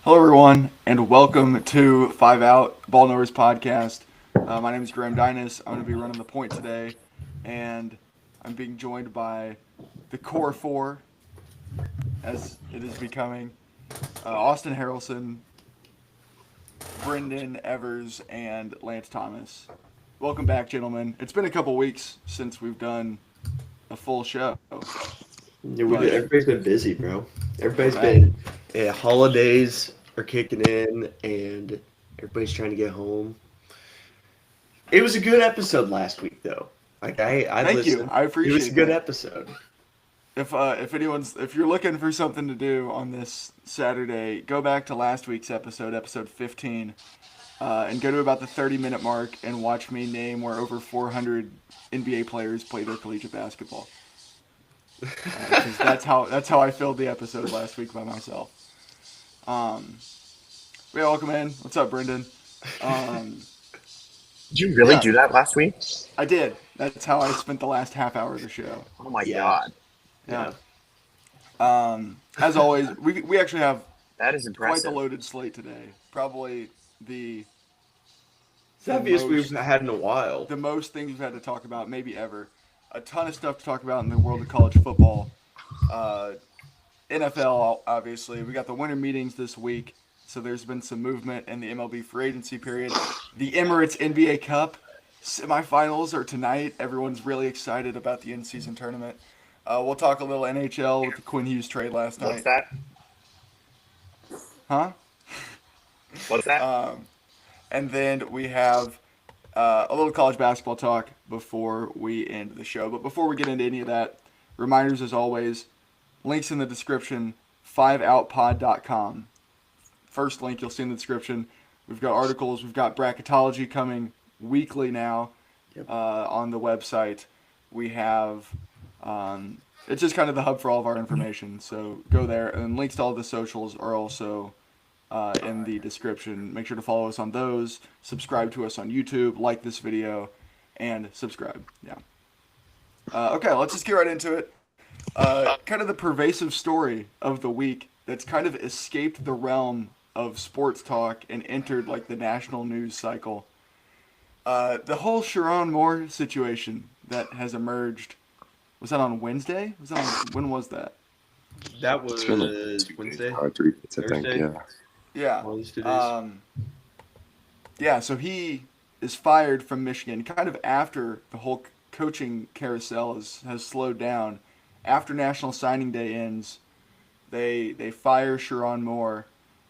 Hello, everyone, and welcome to Five Out Ball Knowers Podcast. My name is Graham Dinas. I'm going to be running the point today, and I'm being joined by the Core Four, as it is becoming Austin Harrelson, Brendan Evers, and Lance Thomas. Welcome back, gentlemen. It's been a couple weeks since we've done a full show. Yeah, But everybody's been busy, bro. Everybody's right, been holidays are kicking in, and everybody's trying to get home. It was a good episode last week, though. Like I thank you. listened. I It was a appreciate good that. episode. If you're looking for something to do on this Saturday, go back to last week's episode 15, and go to about the 30-minute mark and watch me name where over 400 NBA players play their collegiate basketball. Because that's how I filled the episode last week by myself. Um, yeah, welcome in. What's up, Brendan? Um, Did you really yeah, do that last week? I did. That's how I spent the last half hour of the show. Oh my Yeah. god, Yeah. Yeah. As always, we actually have that is quite impressive. the loaded slate today. Probably the It's the heaviest we've had in a while. most things we've had to talk about, maybe ever. A ton of stuff to talk about in the world of college football. NFL, obviously. We got the winter meetings this week, so there's been some movement in the MLB free agency period. The Emirates NBA Cup semifinals are tonight. Everyone's really excited about the in-season tournament. We'll talk a little NHL with the Quinn Hughes trade last night. What's that? Huh? What's that? And then we have a little college basketball talk before we end the show. But before we get into any of that, reminders as always, links in the description, 5outpod.com. First link you'll see in the description. We've got articles, we've got bracketology coming weekly now on the website. We have, it's just kind of the hub for all of our information. So go there, and links to all the socials are also in the description. Make sure to follow us on those, subscribe to us on YouTube, like this video, and subscribe. Yeah. Okay, let's just get right into it. Kind of the pervasive story of the week that's kind of escaped the realm of sports talk and entered like the national news cycle. The whole Sharon Moore situation that has emerged. Was that on Wednesday? When was that? That was It's been like Wednesday. 3 days, I think. Thursday? Yeah. Yeah. One of these 2 days. Yeah, so he is fired from Michigan kind of after the whole coaching carousel has slowed down. After National Signing Day ends, they fire Sharon Moore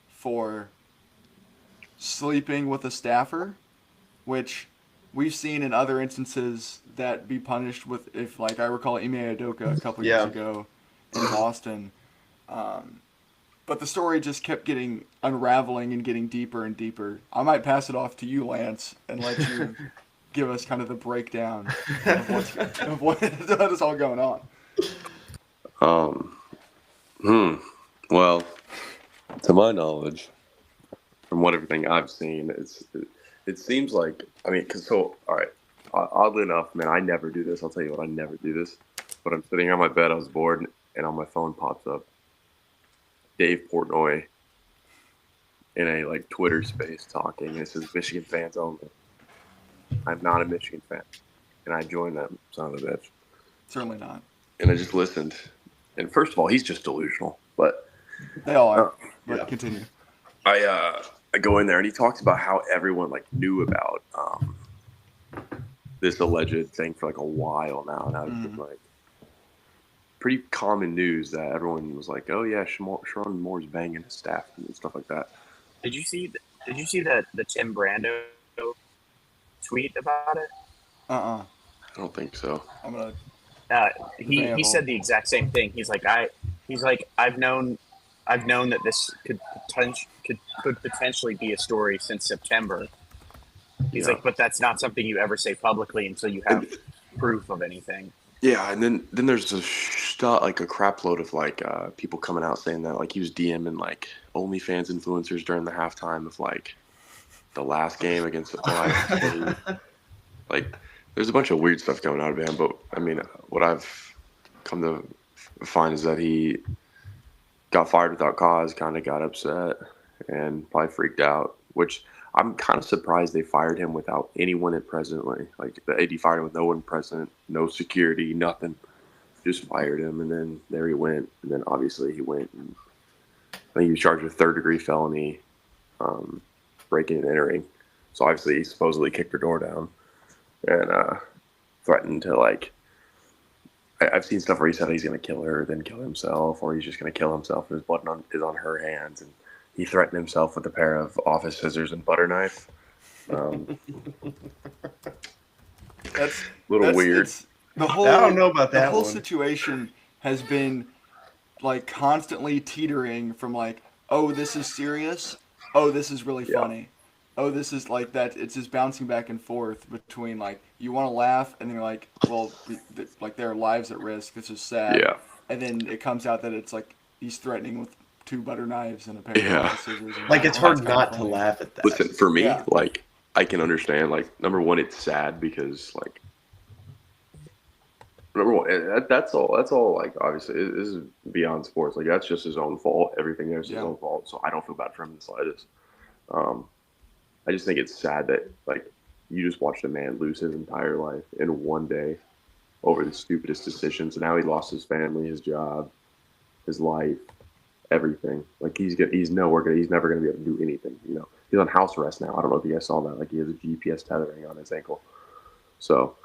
for sleeping with a staffer, which we've seen in other instances that be punished with, if like I recall Ime Udoka a couple years Yeah. ago in Boston. But the story just kept getting unraveling and getting deeper and deeper. I might pass it off to you, Lance, and let you give us kind of the breakdown of what is all going on. Well, to my knowledge, from what everything I've seen, it seems like, I mean, all right, oddly enough, man, I never do this. I'll tell you what, I never do this. But I'm sitting here on my bed, I was bored, and on my phone pops up Dave Portnoy in a like Twitter space talking. It says Michigan fans only. I'm not a Michigan fan, and I joined them, son of a bitch. Certainly not. And I just listened. And first of all, he's just delusional. But They all are. But Yeah. continue. I go in there and he talks about how everyone like knew about this alleged thing for like a while now, and how it's been like pretty common news that everyone was like, "Oh yeah, Sharon Moore's banging his staff and stuff like that." Did you see the Tim Brando tweet about it? I don't think so. I'm gonna. He said the exact same thing. He's like I've known that this could potentially be a story since September. He's like, but that's not something you ever say publicly until you have proof of anything. Yeah, and then there's like a crap load of like people coming out saying that like he was DMing like OnlyFans influencers during the halftime of like the last game against Ohio State. Like, there's a bunch of weird stuff going on about him, but I mean, what I've come to find is that he got fired without cause, kind of got upset, and probably freaked out, which I'm kind of surprised they fired him without anyone at presently. Like the AD fired him with no one present, no security, nothing. Just fired him, and then there he went. And then obviously he went. And I think he was charged with third-degree felony, breaking and entering. So obviously he supposedly kicked her door down and threatened to like. I've seen stuff where he said he's going to kill her, then kill himself, or he's just going to kill himself and his blood is on her hands. And he threatened himself with a pair of office scissors and butter knife. That's a little weird. The whole, I don't know about that The whole one. situation has been like constantly teetering from like, oh, this is serious. Oh, this is really funny. Oh, this is like that. It's just bouncing back and forth between like you want to laugh and then you're like, well, like their lives at risk. This is sad. Yeah. And then it comes out that it's like he's threatening with 2 butter knives and a pair Yeah. of scissors. And Like, it's hard kinda not to funny. laugh at that. Listen, for me, Yeah. like, I can understand, like, number one, it's sad because, like, number one, that's all, like, obviously, this is beyond sports. Like, that's just his own fault. Everything there is his own fault, so I don't feel bad for him in the slightest. I just think it's sad that, like, you just watched a man lose his entire life in one day over the stupidest decisions, and now he lost his family, his job, his life, everything. Like he's never gonna be able to do anything. You know, he's on house arrest now. I don't know if you guys saw that. Like he has a GPS tethering on his ankle. So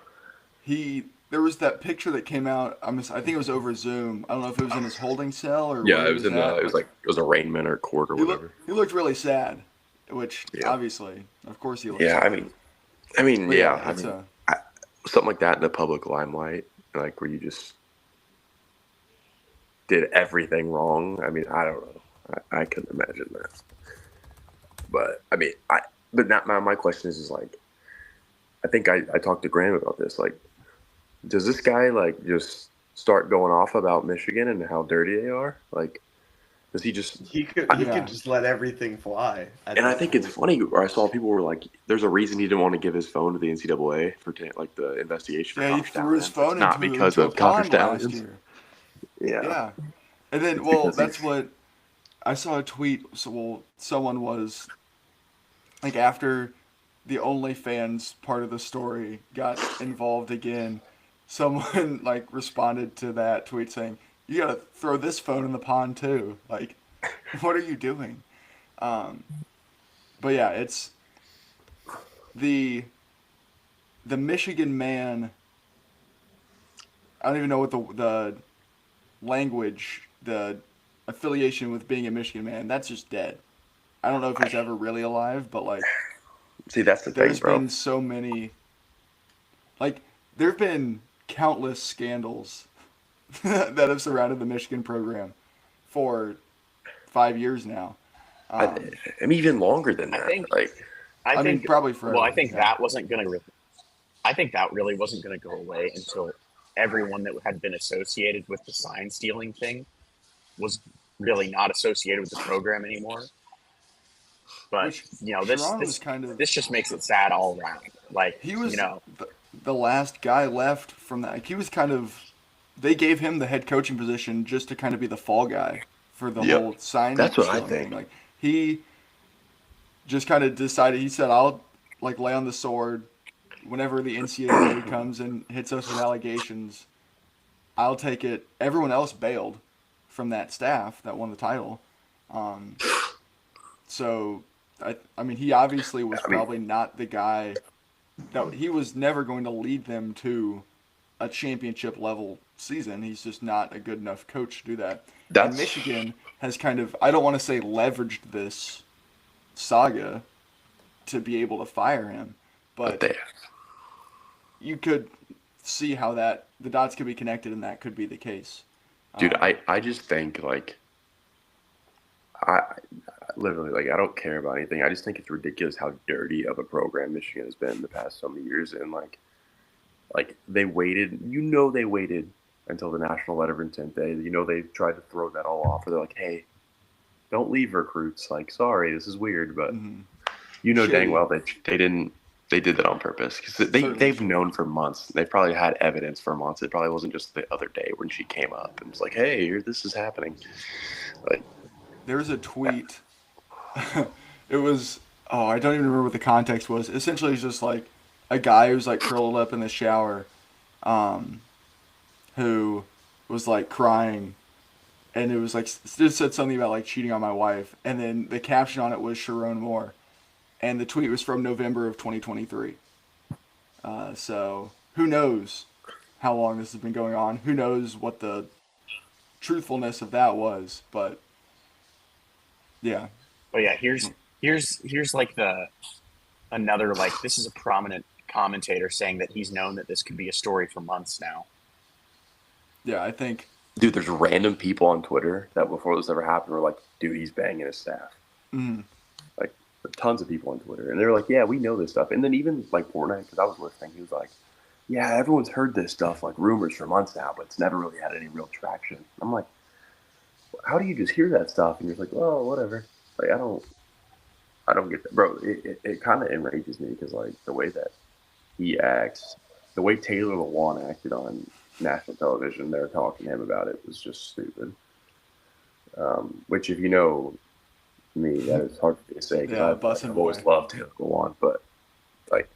there was that picture that came out. I think it was over Zoom. I don't know if it was in his holding cell or yeah, where it was in at. it was arraignment or court or whatever. He looked really sad, which Yeah. obviously, of course, he looked. Yeah, sad. I mean, But yeah, it's something like that in the public limelight, like where you just did everything wrong. I mean, I don't know. I couldn't imagine that. But I mean, my question is like, I think I talked to Graham about this. Like, does this guy like just start going off about Michigan and how dirty they are? Like, does he just? He could just let everything fly. And I think it's funny. Where I saw people were like, "There's a reason he didn't want to give his phone to the NCAA for like the investigation for he college threw his stallions. phone It's not into because a of college pond last stallions. year. Yeah. And then, that's what I saw a tweet. So, someone was like, after the OnlyFans part of the story got involved again, someone like responded to that tweet saying, "You gotta throw this phone in the pond too. Like, what are you doing?" But yeah, it's the Michigan man. I don't even know what the language, the affiliation with being a Michigan man, that's just dead. I don't know if he's ever really alive, but like, See, that's the thing, there's bro. been so many, like, there have been countless scandals that have surrounded the Michigan program for 5 years now. I mean, even longer than that. I mean, probably forever. Well, I think yeah. that wasn't going to. I think that really wasn't going to go away until everyone that had been associated with the sign stealing thing was really not associated with the program anymore. But Which, this just makes it sad all around. Like he was the last guy left from that. Like, he was kind of. They gave him the head coaching position just to kind of be the fall guy for the whole sign. That's what I stealing think. thing. Like, he just kind of decided. He said, "I'll like lay on the sword whenever the NCAA comes and hits us with allegations. I'll take it." Everyone else bailed from that staff that won the title. So, I mean, he obviously was probably not the guy. That he was never going to lead them to a championship level season. He's just not a good enough coach to do that. And Michigan has kind of, I don't want to say leveraged this saga to be able to fire him, but you could see how the dots could be connected and that could be the case. Dude, I just think like I literally like I don't care about anything. I just think it's ridiculous how dirty of a program Michigan has been the past so many years, and like they waited. They waited until the national letter of intent day. They tried to throw that all off. Or they're like, hey, don't leave recruits. Like, sorry, this is weird, but dang well that they didn't. They did that on purpose because they've known for months. They probably had evidence for months. It probably wasn't just the other day when she came up and was like, "Hey, this is happening." Like, there's a tweet it was. Oh, I don't even remember what the context was. Essentially, it's just like a guy who's like curled up in the shower, um, who was like crying, and it was like just said something about like cheating on my wife, and then the caption on it was Sharon Moore, and the tweet was from November of 2023. So who knows how long this has been going on? Who knows what the truthfulness of that was? But yeah, But yeah, here's like the another like this is a prominent commentator saying that he's known that this could be a story for months now. yeah, I think. Dude, there's random people on Twitter that before this ever happened were like, dude, he's banging his staff. Mm, Like, tons of people on Twitter. And they're like, yeah, we know this stuff. And then even like Fortnite, because I was listening, he was like, yeah, everyone's heard this stuff, like rumors for months now, but it's never really had any real traction. I'm like, how do you just hear that stuff? And you're like, well, whatever. Like, I don't get that. Bro, it kind of enrages me because, like, the way that he acts, the way Taylor Lewan acted on national television, they were talking to him about it, was just stupid. Which, if you know me, that is hard for me to say because Yeah, I've bussin' always boy. loved Taylor Lewan. But, like,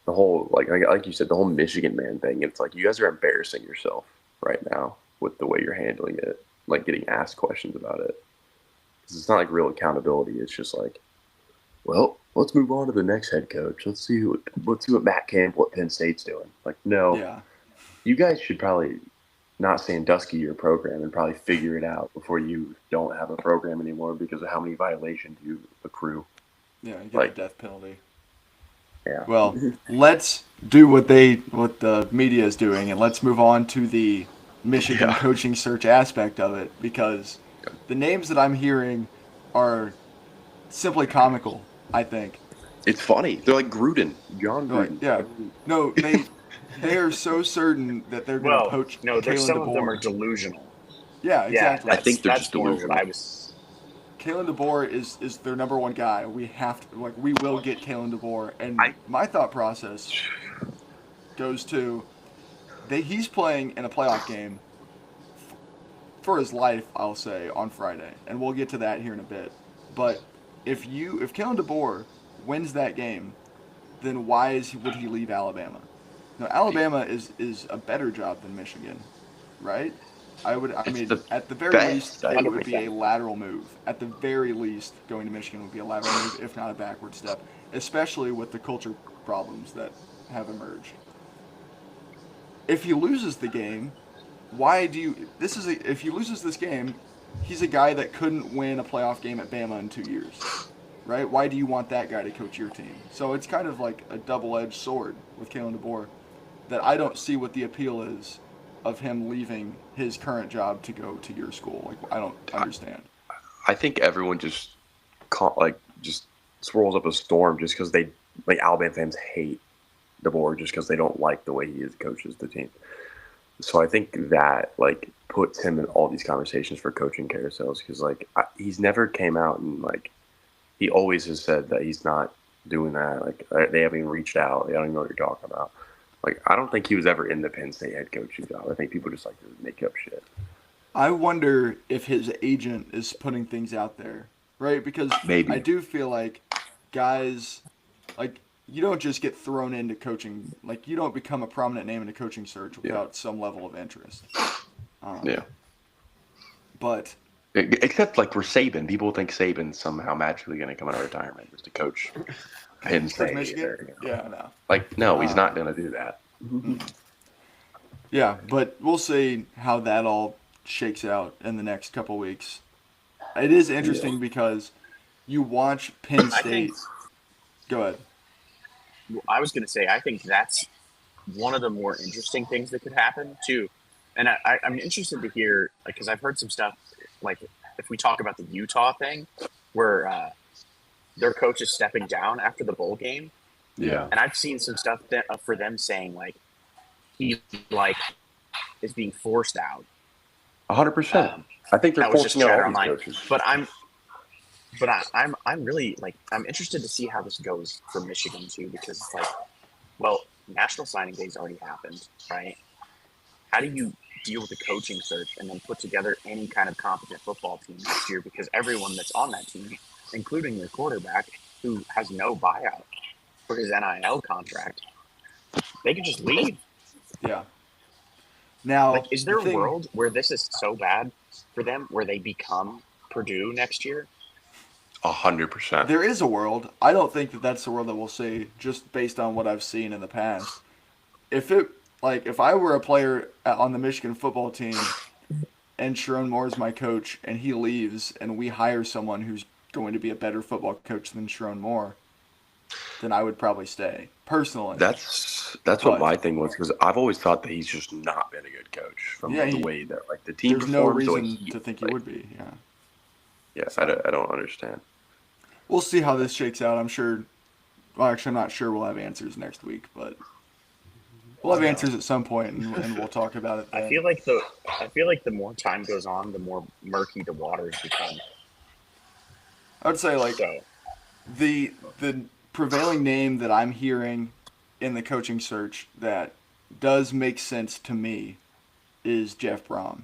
the whole, like you said, the whole Michigan man thing, it's like you guys are embarrassing yourself right now with the way you're handling it, like getting asked questions about it. Because it's not like real accountability. It's just like, well, let's move on to the next head coach. Let's see what Matt Campbell at Penn State's doing. Like, no, Yeah, you guys should probably not Sandusky your program and probably figure it out before you don't have a program anymore because of how many violations you accrue. yeah, you get Like- the death penalty. Yeah. Well, let's do what the media is doing, and let's move on to the Michigan Yeah. coaching search aspect of it, because the names that I'm hearing are simply comical. I think. It's funny. They're like Gruden, John They're Gruden. like, yeah. No, they are so certain that they're going to Well, poach no, there's Kalen some of them are DeBoer. delusional. Yeah, exactly. I think they're that's just more delusional. what I was. Kalen DeBoer is their number one guy. We have to we will get Kalen DeBoer, and my thought process goes to he's playing in a playoff game for his life, I'll say, on Friday, and we'll get to that here in a bit. But if Kalen DeBoer wins that game, then why would he leave Alabama? Now, Alabama is a better job than Michigan, right? I mean, the at the very best, least, I it would think. be a lateral move. At the very least, going to Michigan would be a lateral move, if not a backward step, especially with the culture problems that have emerged. If he loses the game, if he loses this game, he's a guy that couldn't win a playoff game at Bama in 2 years, right? Why do you want that guy to coach your team? So it's kind of like a double-edged sword with Kalen DeBoer that I don't see what the appeal is of him leaving his current job to go to your school. Like, I don't understand. I think everyone just swirls up a storm just because Alabama fans hate DeBoer just because they don't like the way he coaches the team. So I think that puts him in all these conversations for coaching carousels because he's never came out and he always has said that he's not doing that. They haven't even reached out. They don't even know what you're talking about. I don't think he was ever in the Penn State head coaching job. I think people just like to make up shit. I wonder if his agent is putting things out there, right? Because Maybe. I do feel like guys, you don't just get thrown into coaching. You don't become a prominent name in a coaching search without some level of interest. Yeah. But except for Saban, people think Saban's somehow magically going to come out of retirement just to coach Penn State. Michigan? Yeah, no. No, he's not going to do that. Yeah, but we'll see how that all shakes out in the next couple weeks. It is interesting because you watch Penn I State. think, Go ahead. I was going to say, I think that's one of the more interesting things that could happen too. And I'm interested to hear, because I've heard some stuff, if we talk about the Utah thing, where their coach is stepping down after the bowl game. Yeah. And I've seen some stuff for them saying he is being forced out. 100%. I think they're that was just forcing out chatter all these online. coaches. But I'm really I'm interested to see how this goes for Michigan too, because it's National Signing Day's already happened, right? How do you deal with the coaching search and then put together any kind of competent football team next year? Because everyone that's on that team including their quarterback, who has no buyout for his NIL contract, they could just leave. Yeah. Now, Like, is there a world where this is so bad for them where they become Purdue next year? 100%. There is a world. I don't think that that's the world that we'll see, just based on what I've seen in the past. If I were a player on the Michigan football team, and Sharon Moore is my coach, and he leaves, and we hire someone who's going to be a better football coach than Sharon Moore, then I would probably stay personally. That's what my thing was, because I've always thought that he's just not been a good coach from the way that like the team there's no performs. reason to think he would be. Yeah. Yeah, so. I don't understand. We'll see how this shakes out. I'm sure. Well, actually, I'm not sure we'll have answers next week, but we'll have answers at some point, and we'll talk about it then. I feel like the more time goes on, the more murky the waters become. I would say the prevailing name that I'm hearing in the coaching search that does make sense to me is Jeff Brom.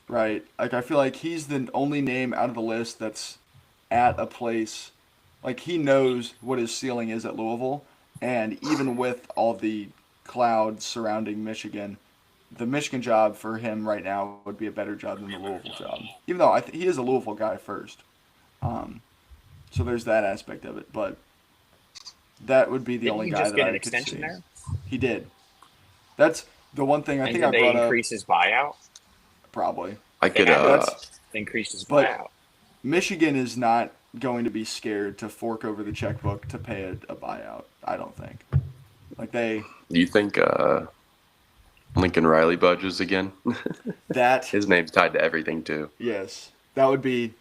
Right? Like, I feel like he's the only name out of the list that's at a place, like, he knows what his ceiling is at Louisville, and even with all the clouds surrounding Michigan, the Michigan job for him right now would be a better job than the Louisville job. Even though he is a Louisville guy first. So there's that aspect of it, but that would be the only guy that I could see. There? He did. That's the one thing I think I brought up. Increase his buyout? Probably. I could increase his buyout. Michigan is not going to be scared to fork over the checkbook to pay a buyout. I don't think. Like they. Do you think Lincoln Riley budges again? That his name's tied to everything too. Yes, that would be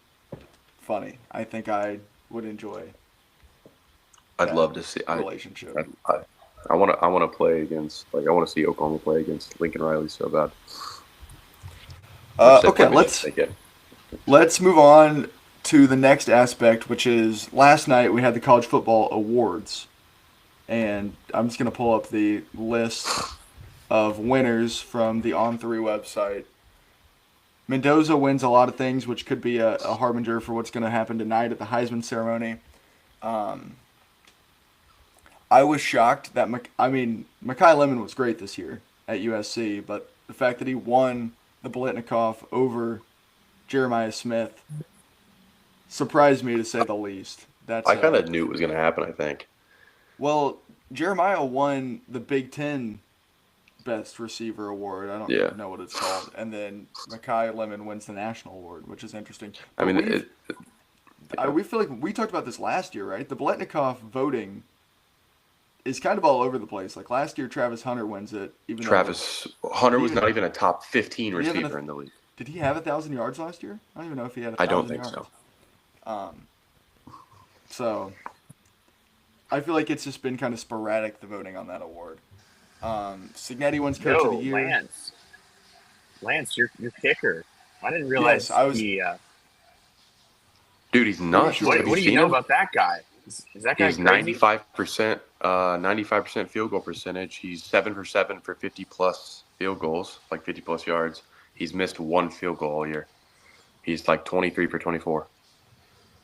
funny. I think I would enjoy. I'd love to see relationship. I want to play against. Like, I want to see Oklahoma play against Lincoln Riley so bad. Okay, let's move on to the next aspect, which is last night we had the college football awards, and I'm just going to pull up the list of winners from the On3 website. Mendoza wins a lot of things, which could be a harbinger for what's going to happen tonight at the Heisman ceremony. I was shocked that Mekhi Lemon was great this year at USC, but the fact that he won the Biletnikoff over Jeremiah Smith surprised me, to say the least. I kind of knew it was going to happen, I think. Well, Jeremiah won the Big Ten Best Receiver Award. I don't know what it's called. And then Mekhi Lemon wins the National Award, which is interesting. But we feel like we talked about this last year, right? The Biletnikoff voting is kind of all over the place. Like last year, Travis Hunter wins it. Hunter was not even a top 15 receiver in the league. Did he have 1,000 yards last year? I don't even know if he had 1,000 yards. I don't think so. So I feel like it's just been kind of sporadic, the voting on that award. Signetti wins Coach of the Year. Lance, your kicker. I didn't realize Dude, he's not. What do you know about that guy? Is that guy He's 95% field goal percentage. He's 7 for 7 for 50+ field goals, like 50+ yards. He's missed one field goal all year. He's like 23 for 24.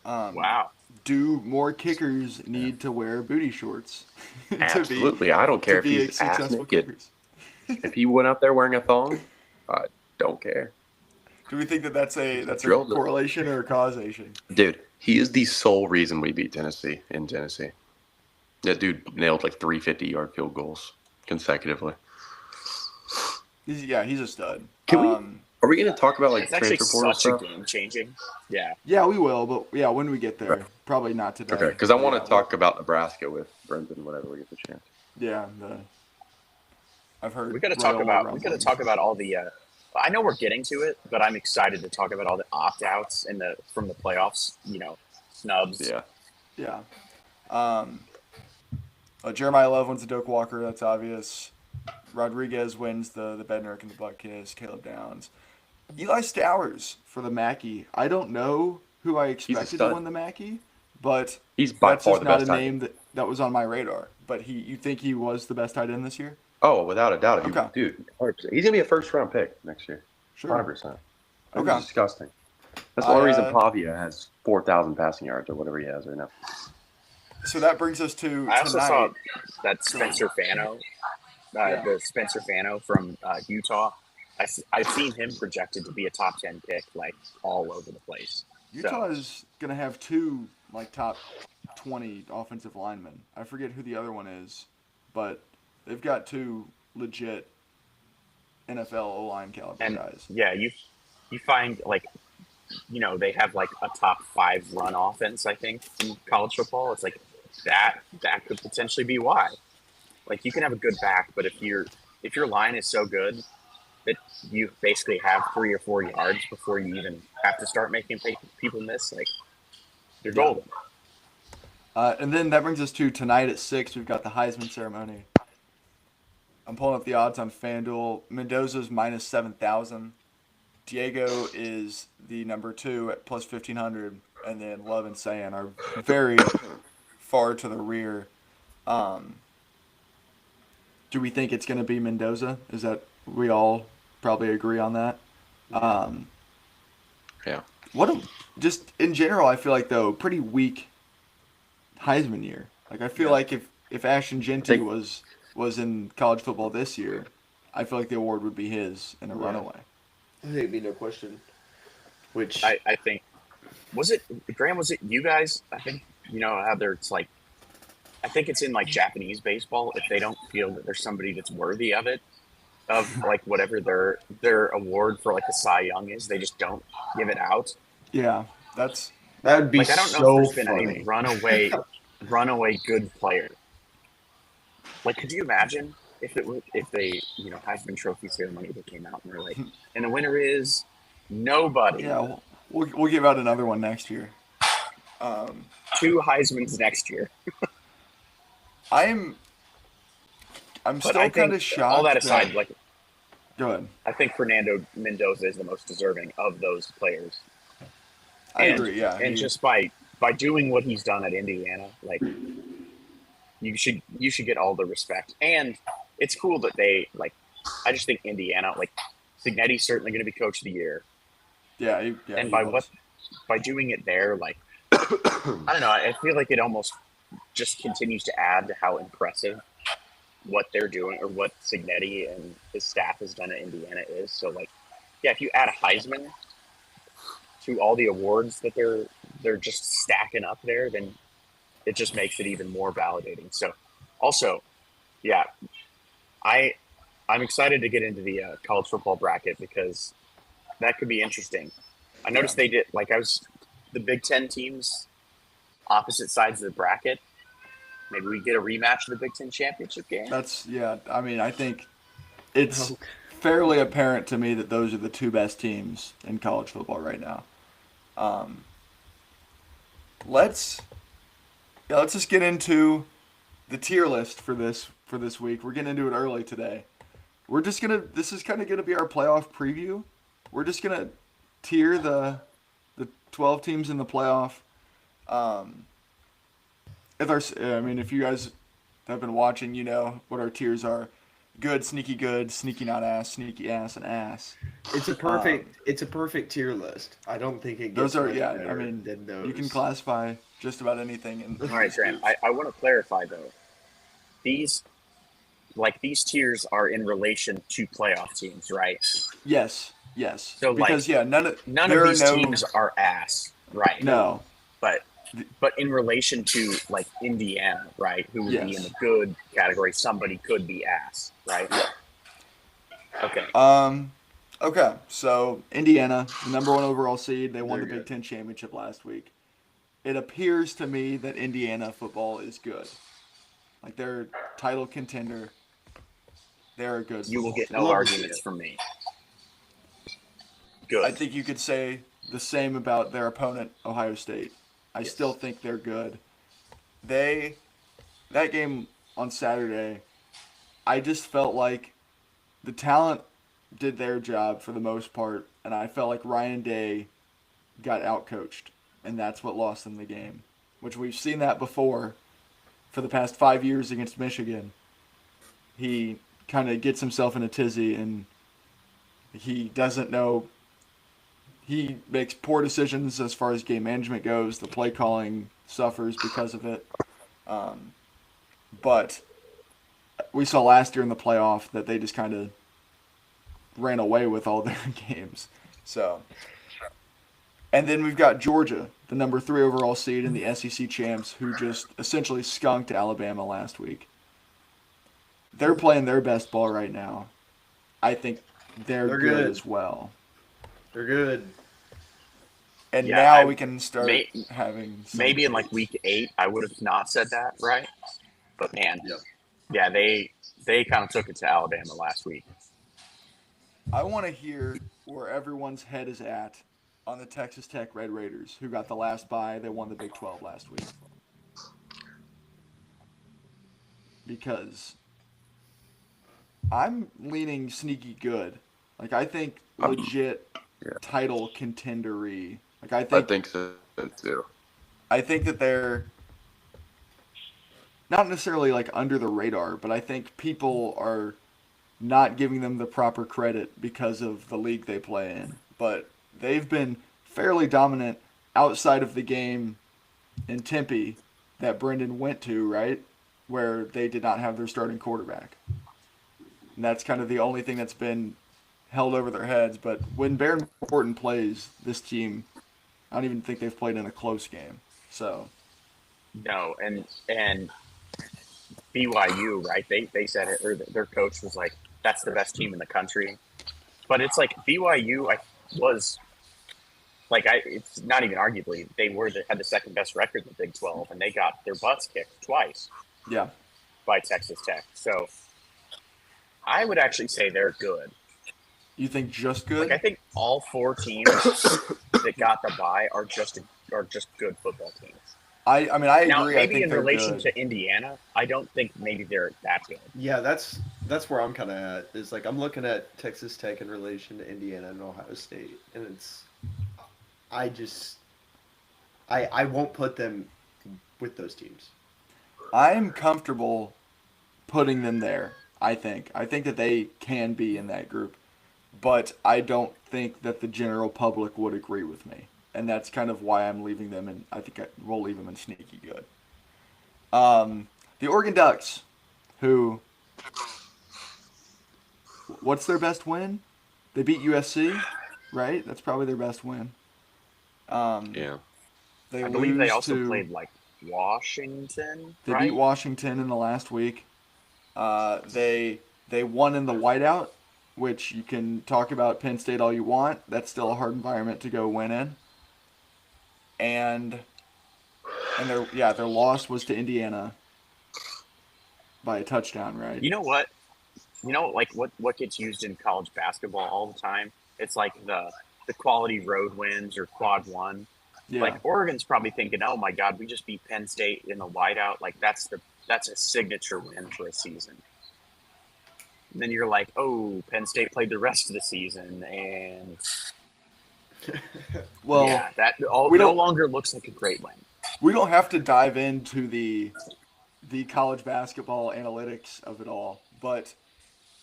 Wow. Do more kickers need to wear booty shorts? Absolutely. I don't care if he's ass naked. If he went out there wearing a thong, I don't care. Do we think that's a correlation or a causation? Dude, he is the sole reason we beat Tennessee in Tennessee. That dude nailed like 350-yard field goals consecutively. He's a stud. Are we going to talk about like transfer portal stuff? Game changing. Yeah. Yeah, we will, but when we get there, probably not today. Okay, because I want to talk about Nebraska with Brendan whenever we get the chance. Yeah, I've heard. We got to talk about all the. I know we're getting to it, but I'm excited to talk about all the opt-outs from the playoffs. Snubs. Yeah. Yeah. Jeremiah Love wins the Doak Walker. That's obvious. Rodriguez wins the Bednarik and the Butt Kiss. Caleb Downs. Eli Stowers for the Mackey. I don't know who I expected to win the Mackey, but he's by that's far just the not best a name that was on my radar. But you think he was the best tight end this year? Oh, without a doubt. Okay. Dude, 100%. He's going to be a first-round pick next year. Sure. 100%. Okay. Disgusting. That's the only reason Pavia has 4,000 passing yards or whatever he has right now. So that brings us to I also saw tonight. that Spencer Fano, Yeah. the Spencer Fano from Utah. I've seen him projected to be a top 10 pick, like all over the place. Utah is gonna have two like top 20 offensive linemen. I forget who the other one is, but they've got two legit NFL O-line caliber And guys. yeah, you find like, they have like a top 5 run offense, I think, in college football. It's like that could potentially be why. Like you can have a good back, but if your line is so good that you basically have 3 or 4 yards before you even have to start making people miss, like you're golden. And then that brings us to tonight at 6. We've got the Heisman ceremony. I'm pulling up the odds on FanDuel. Mendoza's minus 7,000. Diego is the number 2 at plus 1,500, and then Love and Sayan are very far to the rear. Do we think it's going to be Mendoza? Is that we all probably agree on that? Yeah. Just in general, I feel like though pretty weak Heisman year. Like I feel like if Ashton Genty was in college football this year, I feel like the award would be his in a runaway. I think it'd be no question. Which I think was it you guys? I think how it's like. I think it's in like Japanese baseball. If they don't feel that there's somebody that's worthy of it, of like whatever their award for like the Cy Young is, they just don't give it out. Yeah, that would be like I don't know so if there's funny. been a runaway good player. Like, could you imagine if they Heisman Trophy ceremony that came out and they're like, and the winner is nobody. Yeah, we'll give out another one next year. 2 Heismans next year. I'm still kind of shocked. All that aside, go ahead. I think Fernando Mendoza is the most deserving of those players. I agree. Yeah, and just by doing what he's done at Indiana, like you should get all the respect. And it's cool that they I just think Indiana, like Cignetti's certainly going to be coach of the year. Yeah. And by doing it there, like I don't know, I feel like it almost just continues to add to how impressive what they're doing or what Cignetti and his staff has done at Indiana is. So if you add a Heisman to all the awards that they're just stacking up there, then it just makes it even more validating. So also, yeah, I'm excited to get into the college football bracket because that could be interesting. I noticed they did the Big Ten teams opposite sides of the bracket. Maybe we get a rematch of the Big Ten championship game. I mean, I think it's fairly apparent to me that those are the 2 best teams in college football right now. Let's just get into the tier list for this week. We're getting into it early today. This is kind of gonna be our playoff preview. We're just gonna tier the 12 teams in the playoff. If you guys have been watching, you know what our tiers are: good, sneaky, not ass, sneaky ass, and ass. It's a perfect tier list. I don't think it gets Those are much better than those. You can classify just about anything. All right, Grant. I want to clarify though. These tiers are in relation to playoff teams, right? Yes. So because none of these teams are ass, right? No. But in relation to Indiana, right, who would be in the good category, somebody could be ass, right? Okay. Okay. So Indiana, the number 1 overall seed, they won the They're Big Ten championship last week. It appears to me that Indiana football is good. Like they're title contender. They're a good. You will get no arguments from me. Good. I think you could say the same about their opponent, Ohio State. I still think they're good. That game on Saturday, I just felt like the talent did their job for the most part, and I felt like Ryan Day got outcoached, and that's what lost them the game, which we've seen that before for the past 5 years against Michigan. He kind of gets himself in a tizzy, and he doesn't know he makes poor decisions as far as game management goes. The play calling suffers because of it. But we saw last year in the playoff that they just kind of ran away with all their games. So, and then we've got Georgia, the number 3 overall seed in the SEC champs, who just essentially skunked Alabama last week. They're playing their best ball right now. I think they're good as well. They're good. And Yeah, now we can start having some maybe in like debates. week 8 I would have not said that, right? But man, Yep. yeah, they kind of took it to Alabama last week. I want to hear where everyone's head is at on the Texas Tech Red Raiders, who got the last bye. They won the Big 12 last week. Because I'm leaning sneaky good. Like, I think legit title contendery. Like, I think so too. I think that they're not necessarily like under the radar, but I think people are not giving them the proper credit because of the league they play in. But they've been fairly dominant outside of the game in Tempe that Brendan went to, right? Where they did not have their starting quarterback. And that's kind of the only thing that's been held over their heads. But when Baron Morton plays, this team, I don't even think they've played in a close game. So No, and BYU, right? They said it, or their coach was like, "That's the best team in the country." But it's like BYU, it's not even arguably had the second best record in the Big 12, and they got their butts kicked twice yeah, by Texas Tech. So I would actually say they're good. you think just good? Like I think all 4 teams that got the bye are just good football teams. I mean, I agree. Now, I maybe think in they're relation good. to Indiana, I don't think maybe they're that good. Yeah, that's where I'm kind of at. Is like I'm looking at Texas Tech in relation to Indiana and Ohio State, and I won't put them with those teams. I'm comfortable putting them there. I think that they can be in that group, but I don't think that the general public would agree with me, and that's kind of why I'm leaving them. And I think we'll leave them in sneaky good. The Oregon Ducks, who, what's their best win? They beat USC, right? That's probably their best win. Yeah. They I believe they lose also to- played like Washington. They right? beat Washington in the last week. They won in the whiteout, which you can talk about Penn State all you want. That's still a hard environment to go win in. And their loss was to Indiana by a touchdown, right? You know what? Like what gets used in college basketball all the time? It's like the quality road wins or quad one. Yeah. Like Oregon's probably thinking, "Oh my God, we just beat Penn State in the whiteout. Like that's a signature win for a season." And then you're like, "Oh, Penn State played the rest of the season, and Well, yeah, that we no don't- longer looks like a great win." we don't have to dive into the college basketball analytics of it all, but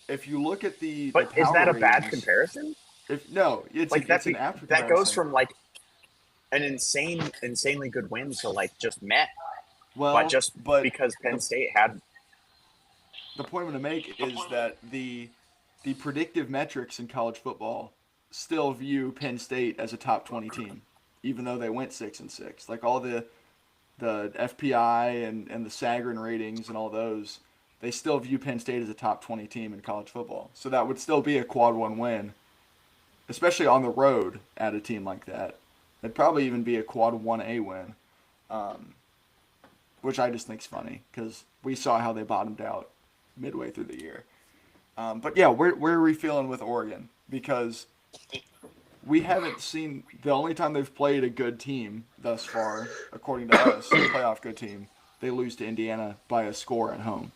if you look at the But is power that a bad ratings- comparison? It's Like it's an apt that goes comparison. from like an insanely good win to like just met. But Because Penn State had. the point I'm going to make is that the predictive metrics in college football still view Penn State as a top 20 team, even though they went 6-6. Like all the FPI and the Sagarin ratings and all those, they still view Penn State as a top 20 team in college football. So that would still be a quad one win, especially on the road at a team like that. It'd probably even be a quad 1A win, which I just think's funny because we saw how they bottomed out midway through the year. But yeah, where are we feeling with Oregon? Because we haven't seen, the only time they've played a good team thus far, according to us, a playoff good team, they lose to Indiana by a score at home.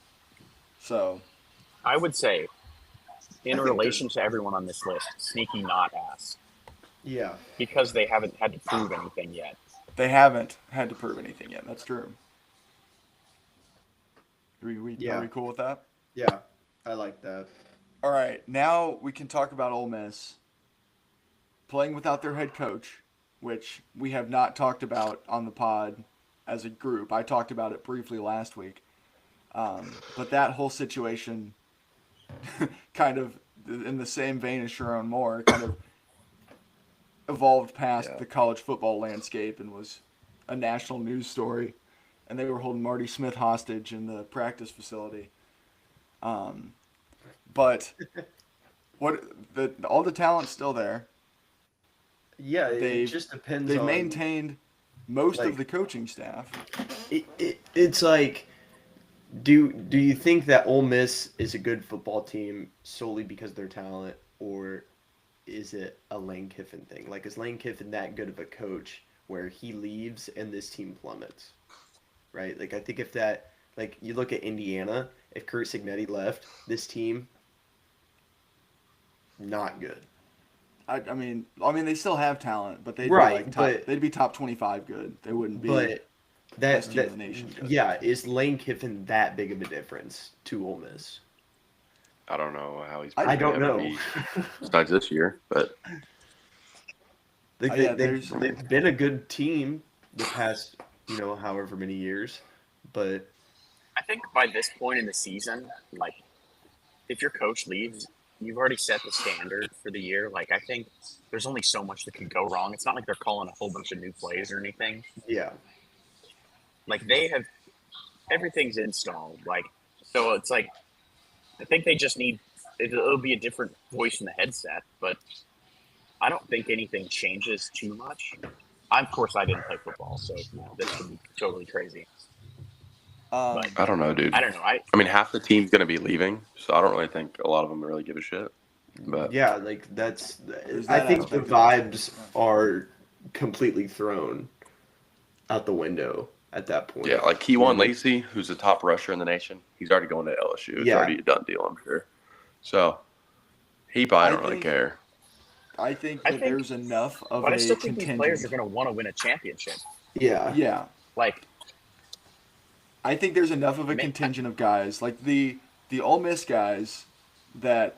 So I would say, in I think relation to everyone on this list, sneaky not ass Yeah. because they haven't had to prove anything yet. they haven't had to prove anything yet. That's true. Are we cool with that? Yeah. I like that. All right, now we can talk about Ole Miss playing without their head coach, which we have not talked about on the pod as a group. I talked about it briefly last week. But that whole situation, kind of in the same vein as Sharon Moore, kind of evolved past Yeah. the college football landscape and was a national news story. And they were holding Marty Smith hostage in the practice facility. But all the talent's still there. Yeah, it They've just depends they've on maintained most like- of the coaching staff. it's like do you think that Ole Miss is a good football team solely because of their talent, or is it a Lane Kiffin thing? Like, is Lane Kiffin that good of a coach where he leaves and this team plummets? Right? Like, I think if that, like, you look at Indiana, if Kurt Signetti left, this team, not good. I mean, they still have talent, but they'd Right, be like but- they'd be top 25 good. They wouldn't be. But best team in the nation good. yeah, is Lane Kiffin that big of a difference to Ole Miss? I don't know how he's. I don't gonna know. be besides this year, but Like, Yeah, they've been a good team the past, however many years, but I think by this point in the season, like, if your coach leaves, you've already set the standard for the year. Like, I think there's only so much that could go wrong. It's not like they're calling a whole bunch of new plays or anything. yeah, Like, they have everything's installed. Like, so it's like, I think they just need it'll be a different voice in the headset, but I don't think anything changes too much. Of course, I didn't play football, so this could be totally crazy. Um, I don't know, dude. I don't know. I mean, half the team's gonna be leaving, so I don't really think a lot of them really give a shit. But yeah, like There's I that think the aspect of it. vibes are completely thrown out the window at that point. yeah, like Keywan Lacey, who's the top rusher in the nation, he's already going to LSU. It's Yeah. already a done deal, I'm sure. So he probably I don't really think- care. I think I that think- there's enough of But a I still think these players are contingent. going to want to win a championship. Yeah, Yeah, Like, I think there's enough of a Man, contingent of guys like the Ole Miss guys that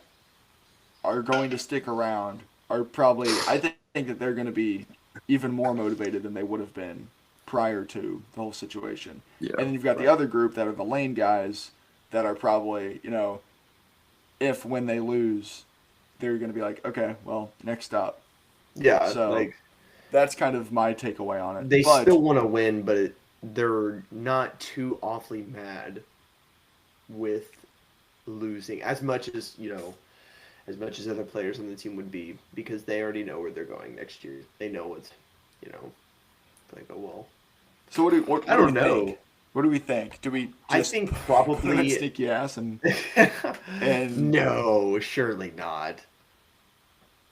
are going to stick around are probably. I think that they're going to be even more motivated than they would have been prior to the whole situation. Yeah, And then you've got the other group that are the lane guys that are probably, if when they lose, they're going to be like, okay, well, next up. yeah. So, like That's kind of my takeaway on it. they But still want to win, but they're not too awfully mad with losing as much as other players on the team would be, because they already know where they're going next year. They know what's, like, oh well. So what I do don't we know. think? What do we think? Do we just I think put that probably sneaky ass and no, surely not.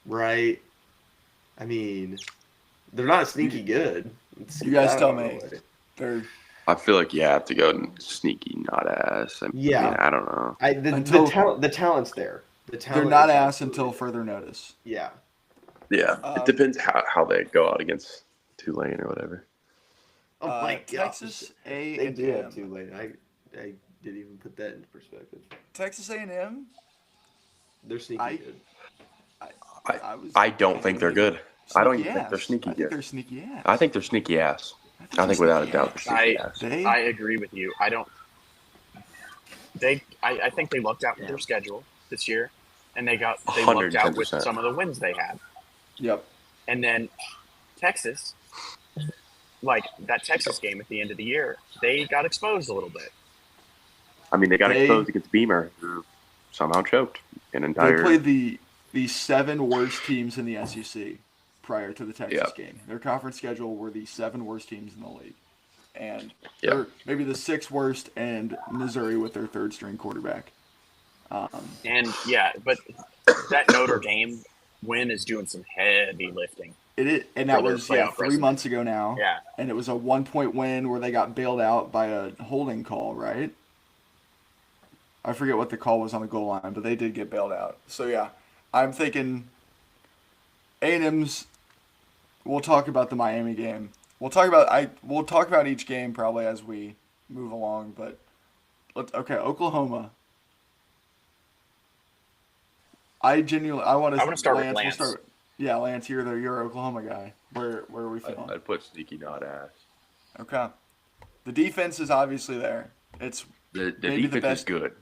Right? I mean, they're not sneaky good. You guys I tell don't me. know. they're I feel like you have to go sneaky, not ass. Yeah. I don't know. The talent's there. The they're talent not is ass absolutely until there. further notice. Yeah. Yeah, it depends how they go out against Tulane or whatever. Oh my god. Texas A They and do have M. Tulane. I didn't even put that into perspective. Texas A and M. They're sneaky I- good. I don't think they're good. I don't even think they're sneaky I think good. they're sneaky ass. I think they're sneaky ass. I they're think without a sneaky doubt they're ass. sneaky ass. They I agree with you. I don't. I think they lucked out with their schedule this year, and they lucked out with 110%. some of the wins they had. Yep. And then Texas, like that Texas game at the end of the year, they got exposed a little bit. I mean, they got They- exposed against Beamer, who somehow choked an They entire. played the 7 worst teams in the SEC prior to the Texas Yep. game. Their conference schedule were the 7 worst teams in the league, and Yep. or maybe the 6th worst, and Missouri with their 3rd string quarterback. And yeah, but that Notre Dame win is doing some heavy lifting. And that For their was playoff 3 resume. months ago now. Yeah. And it was a 1-point win where they got bailed out by a holding call, right? I forget what the call was on the goal line, but they did get bailed out. So yeah, I'm thinking A&M's. We'll talk about the Miami game. We'll talk about each game probably as we move along. But Oklahoma. I want to I wanna start with We'll Lance. start. Yeah, Lance, you're your Oklahoma guy. Where are we feeling? I'd put sneaky not ass. Okay. The defense is obviously there. It's The maybe the defense is best good.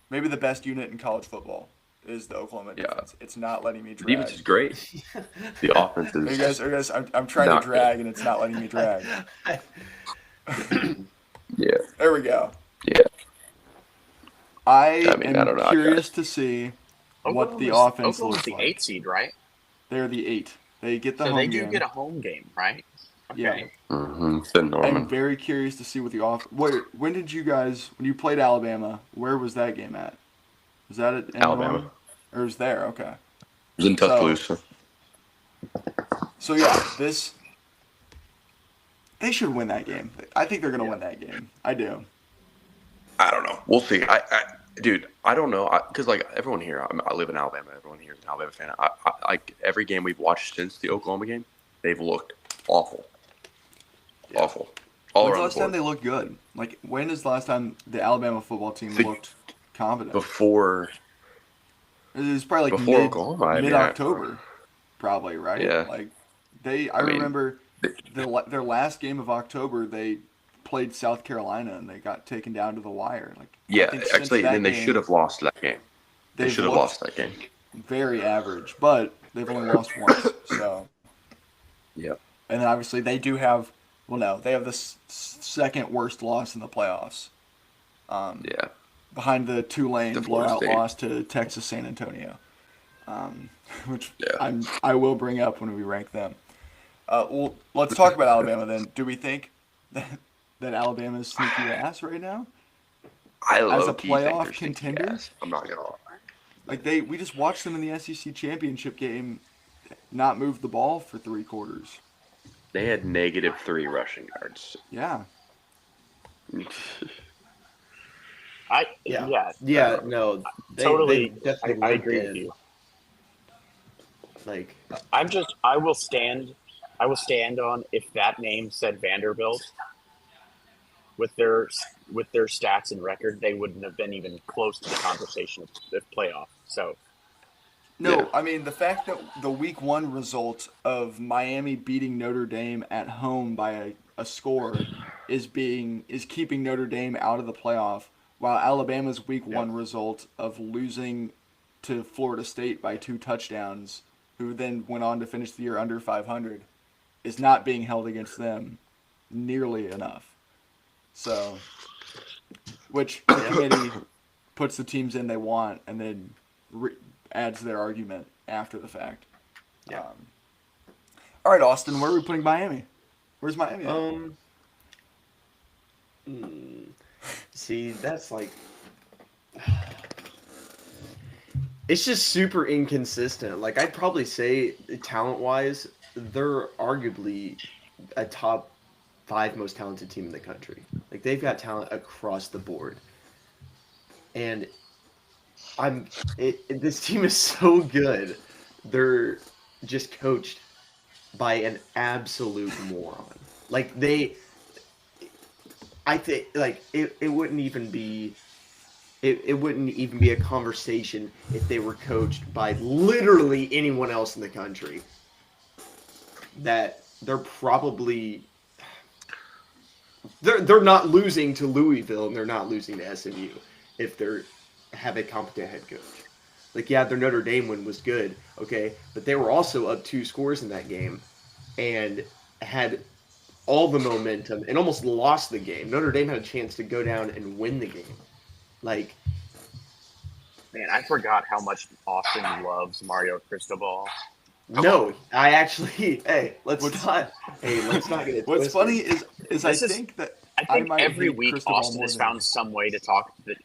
maybe the best unit in college football is the Oklahoma Yeah. defense. It's not letting me The drag. defense is great. The offense Are you is guys, I'm trying not to drag and it's not letting me drag. yeah. There we go. Yeah. I I mean, am I don't know, curious to see what the offense Oklahoma's looks the like. 8 seed, right? They're the 8. They get the So home they do game. get a home game, right? Yeah. Okay. Mm-hmm. Then I'm Norman. very curious to see what the when did you guys, when you played Alabama, where was that game at? Was that in Alabama. Norman? Or was there? Okay. It was in Tuscaloosa. So yeah, they should win that game. I think they're gonna win that game. I do. I don't know. We'll see. Dude, I don't know. Because like everyone here, I live in Alabama. Everyone here is an Alabama fan. Like every game we've watched since the Oklahoma game, they've looked awful. Yeah. Awful. All When's the around last the time board. they looked good? Like when is the last time the Alabama football team looked confident? Before It was probably like Before Oklahoma, I mean, mid October, probably, right? Yeah. Like I I mean, remember their last game of October they played South Carolina and they got taken down to the wire. Like I think since actually, that then they game, should have lost that game. They they've should have looked lost that game. very average, but they've only lost once. So Yeah. and then obviously they do have they have the second worst loss in the playoffs. Yeah. Behind the Tulane The Florida blowout State. loss to Texas San Antonio, which Yeah. I will bring up when we rank them. Well, let's talk about Alabama then. Do we think that Alabama's sneaky ass right now? I As a low-key think playoff they're sneaky contender? ass. I'm not gonna lie. Like we just watched them in the SEC championship game, not move the ball for 3 quarters. They had -3 rushing yards. Yeah, Yeah, no, Totally. definitely I looked agree in. with you. Like, I will stand on if that name said Vanderbilt with their stats and record, they wouldn't have been even close to the conversation of playoff. So no, Yeah. I mean the fact that the Week 1 result of Miami beating Notre Dame at home by a score is keeping Notre Dame out of the playoff, while Alabama's Week 1 result of losing to Florida State by 2 touchdowns, who then went on to finish the year under 500, is not being held against them nearly enough. So, which the committee puts the teams in they want and then adds their argument after the fact. Yeah. All right, Austin, where are we putting Miami? Where's Miami at? See, that's like, it's just super inconsistent. Like, I'd probably say talent-wise, they're arguably a top 5 most talented team in the country. Like, they've got talent across the board. And this team is so good. They're just coached by an absolute moron. Like, I think, like, it wouldn't even be a conversation if they were coached by literally anyone else in the country. That they're probably they're not losing to Louisville and they're not losing to SMU if they're have a competent head coach. Like, yeah, their Notre Dame win was good, okay, but they were also up 2 scores in that game and had all the momentum and almost lost the game. Notre Dame had a chance to go down and win the game. Like, man, I forgot how much Austin loves Mario Cristobal. no, I actually, let's not get it What's twisted. funny is I This is- think that I think might every hate week Cristobal Austin more has than found some way to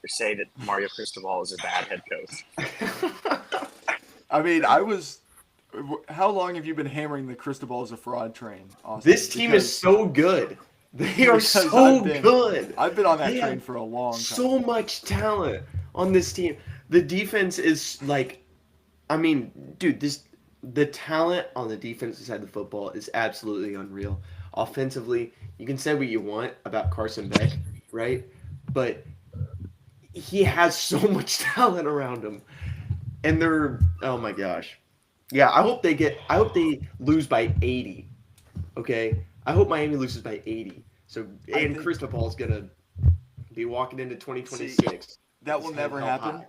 say that Mario Cristobal is a bad head coach. I mean, how long have you been hammering the Cristobal as a fraud train, Austin? This team is so good. They are Because so good. I've been on that They train have for a long time. so much talent on this team. The defense is like, I mean, dude, the talent on the defensive side of the football is absolutely unreal. Offensively, you can say what you want about Carson Beck, right? But he has so much talent around him. And oh my gosh. Yeah, I hope they lose by 80. Okay? I hope Miami loses by 80. So I and think- Cristobal is going to be walking into 2026. That with will his head never held happen high.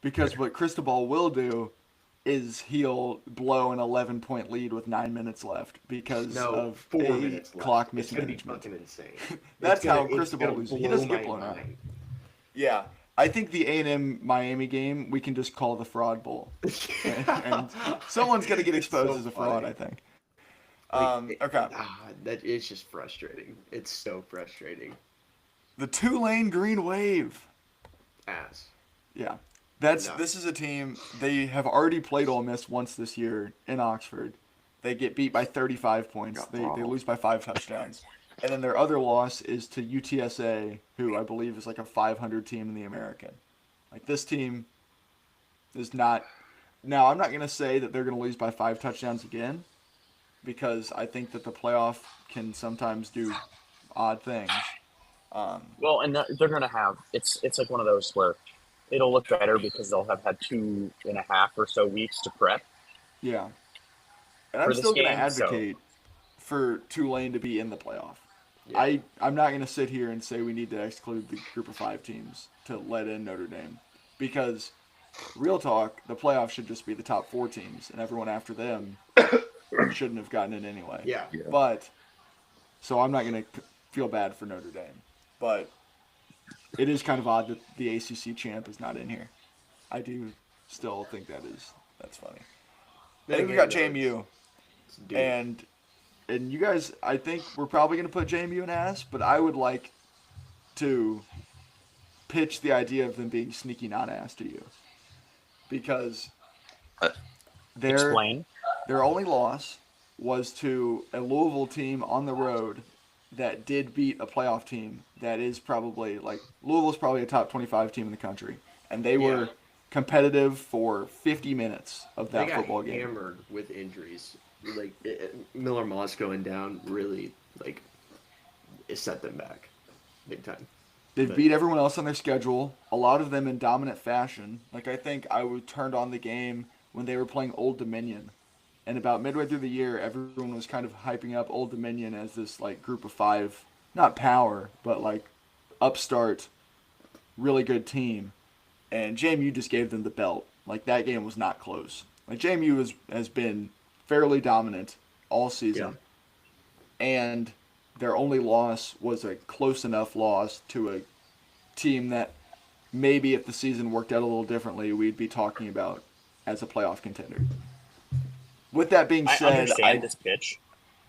because what Cristobal will do is he'll blow an 11-point lead with 9 minutes left because No, of 4 a minutes left. clock It's going to be mismanagement. fucking insane. That's how it's Cristobal gonna loses. He blow doesn't get my blown out. mind. Yeah, I think the A&M Miami game we can just call the Fraud Bowl, and someone's gonna get It's exposed so as a fraud. funny. I think. Like, Okay. That is just frustrating. It's so frustrating. The Tulane Green Wave. Ass. Yeah, No. this is a team. They have already played Ole Miss once this year in Oxford. They get beat by 35 points. They lose by 5 touchdowns. And then their other loss is to UTSA, who I believe is like a 500 team in the American. Like this team is not. Now I'm not gonna say that they're gonna lose by 5 touchdowns again, because I think that the playoff can sometimes do odd things. Well, and they're going to have it's like one of those where it'll look better because they'll have had 2.5 or so weeks to prep. Yeah. And For I'm this still going to game, so- advocate for Tulane to be in the playoff. Yeah. I'm not going to sit here and say we need to exclude the group of 5 teams to let in Notre Dame. Because, real talk, the playoff should just be the top 4 teams, and everyone after them shouldn't have gotten it anyway. Yeah. Yeah. But, so I'm not going to feel bad for Notre Dame. But it is kind of odd that the ACC champ is not in here. I do still think that's funny. I think we got JMU. Dude. And you guys, I think we're probably going to put JMU in ass, but I would like to pitch the idea of them being sneaky non-ass to you. Because their Explain. only loss was to a Louisville team on the road that did beat a playoff team that is probably, like, Louisville's probably a top 25 team in the country. And they were Yeah. competitive for 50 minutes of They that got football game. hammered with injuries. Like Miller Moss going down really it set them back big time. They But- beat everyone else on their schedule, a lot of them in dominant fashion. Like, I think turned on the game when they were playing Old Dominion. And about midway through the year, everyone was kind of hyping up Old Dominion as this, like, group of 5, not power, but, like, upstart, really good team. And JMU just gave them the belt. Like, that game was not close. Like, JMU has been fairly dominant all season. And their only loss was a close enough loss to a team that maybe if the season worked out a little differently, we'd be talking about as a playoff contender. With that being I said, understand this pitch.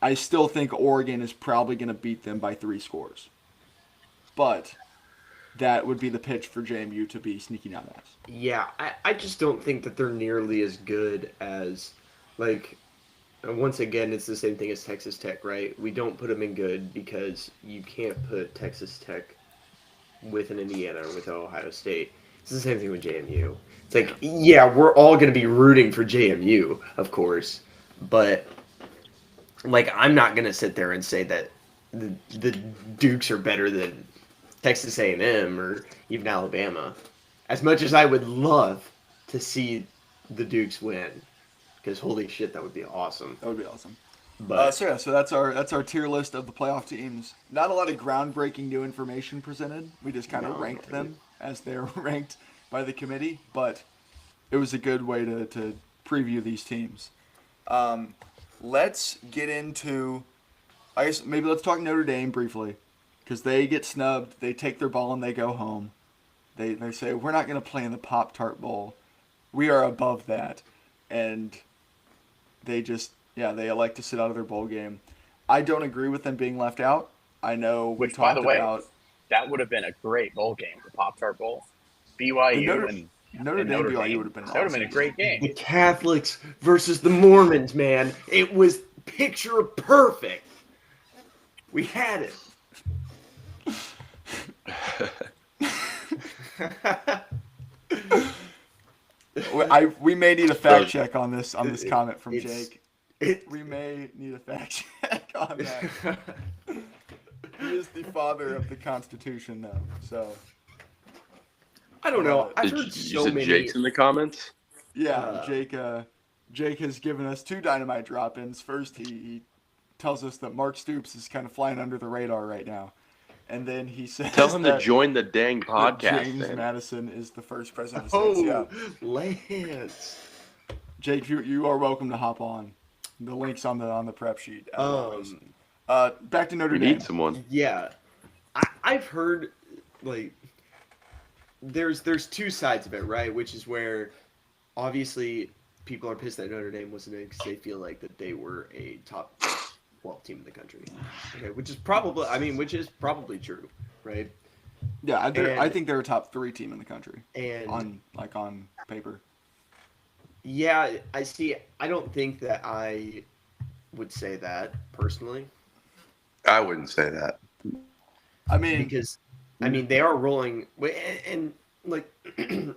I still think Oregon is probably going to beat them by 3 scores. But that would be the pitch for JMU to be sneaky non-ass. Yeah, I just don't think that they're nearly as good as, like, once again, it's the same thing as Texas Tech, right? We don't put them in good because you can't put Texas Tech with an Indiana or with Ohio State. It's the same thing with JMU. It's like, yeah, we're all going to be rooting for JMU, of course, but, like, I'm not going to sit there and say that the Dukes are better than Texas A&M or even Alabama. As much as I would love to see the Dukes win, because holy shit, that would be awesome. That would be awesome. But So that's our tier list of the playoff teams. Not a lot of groundbreaking new information presented. We just kind of No. ranked them as they're ranked by the committee, but it was a good way to preview these teams. Let's get into, I guess maybe let's talk Notre Dame briefly, because they get snubbed. They take their ball and they go home. They say, we're not going to play in the Pop-Tart Bowl. We are above that. And they just, they elect to sit out of their bowl game. I don't agree with them being left out. I know we Which, by talked the way, about that would have been a great bowl game, the Pop-Tart Bowl. BYU Notre- and Notre and Dame Notre BYU Dame. would have been That would have been a awesome. great game. the Catholics versus the Mormons, man. It was picture perfect. We had it. We may need a fact check on this comment from It's- Jake. We may need a fact check on that. He is the father of the Constitution, though. So I don't know. I've Did heard you so said many. Jake's in the comments? yeah, Uh, Jake. Jake has given us 2 dynamite drop-ins. First, he tells us that Mark Stoops is kind of flying under the radar right now, and then he says Tell him to that, join the dang that podcast. James Then. Madison is the first president of the Saints. Yeah, Lance. Jake, you are welcome to hop on. The link's on the prep sheet. As always. Back to Notre We Dame. need someone. Yeah, I've heard like there's 2 sides of it, right? Which is where obviously people are pissed that Notre Dame wasn't in because they feel like that they were a top 12 team in the country. Okay, which is probably true, right? Yeah, I And- think they're a top 3 team in the country And on paper. yeah, I see. I don't think that I would say that personally. I wouldn't say that. I mean, Because they are rolling and like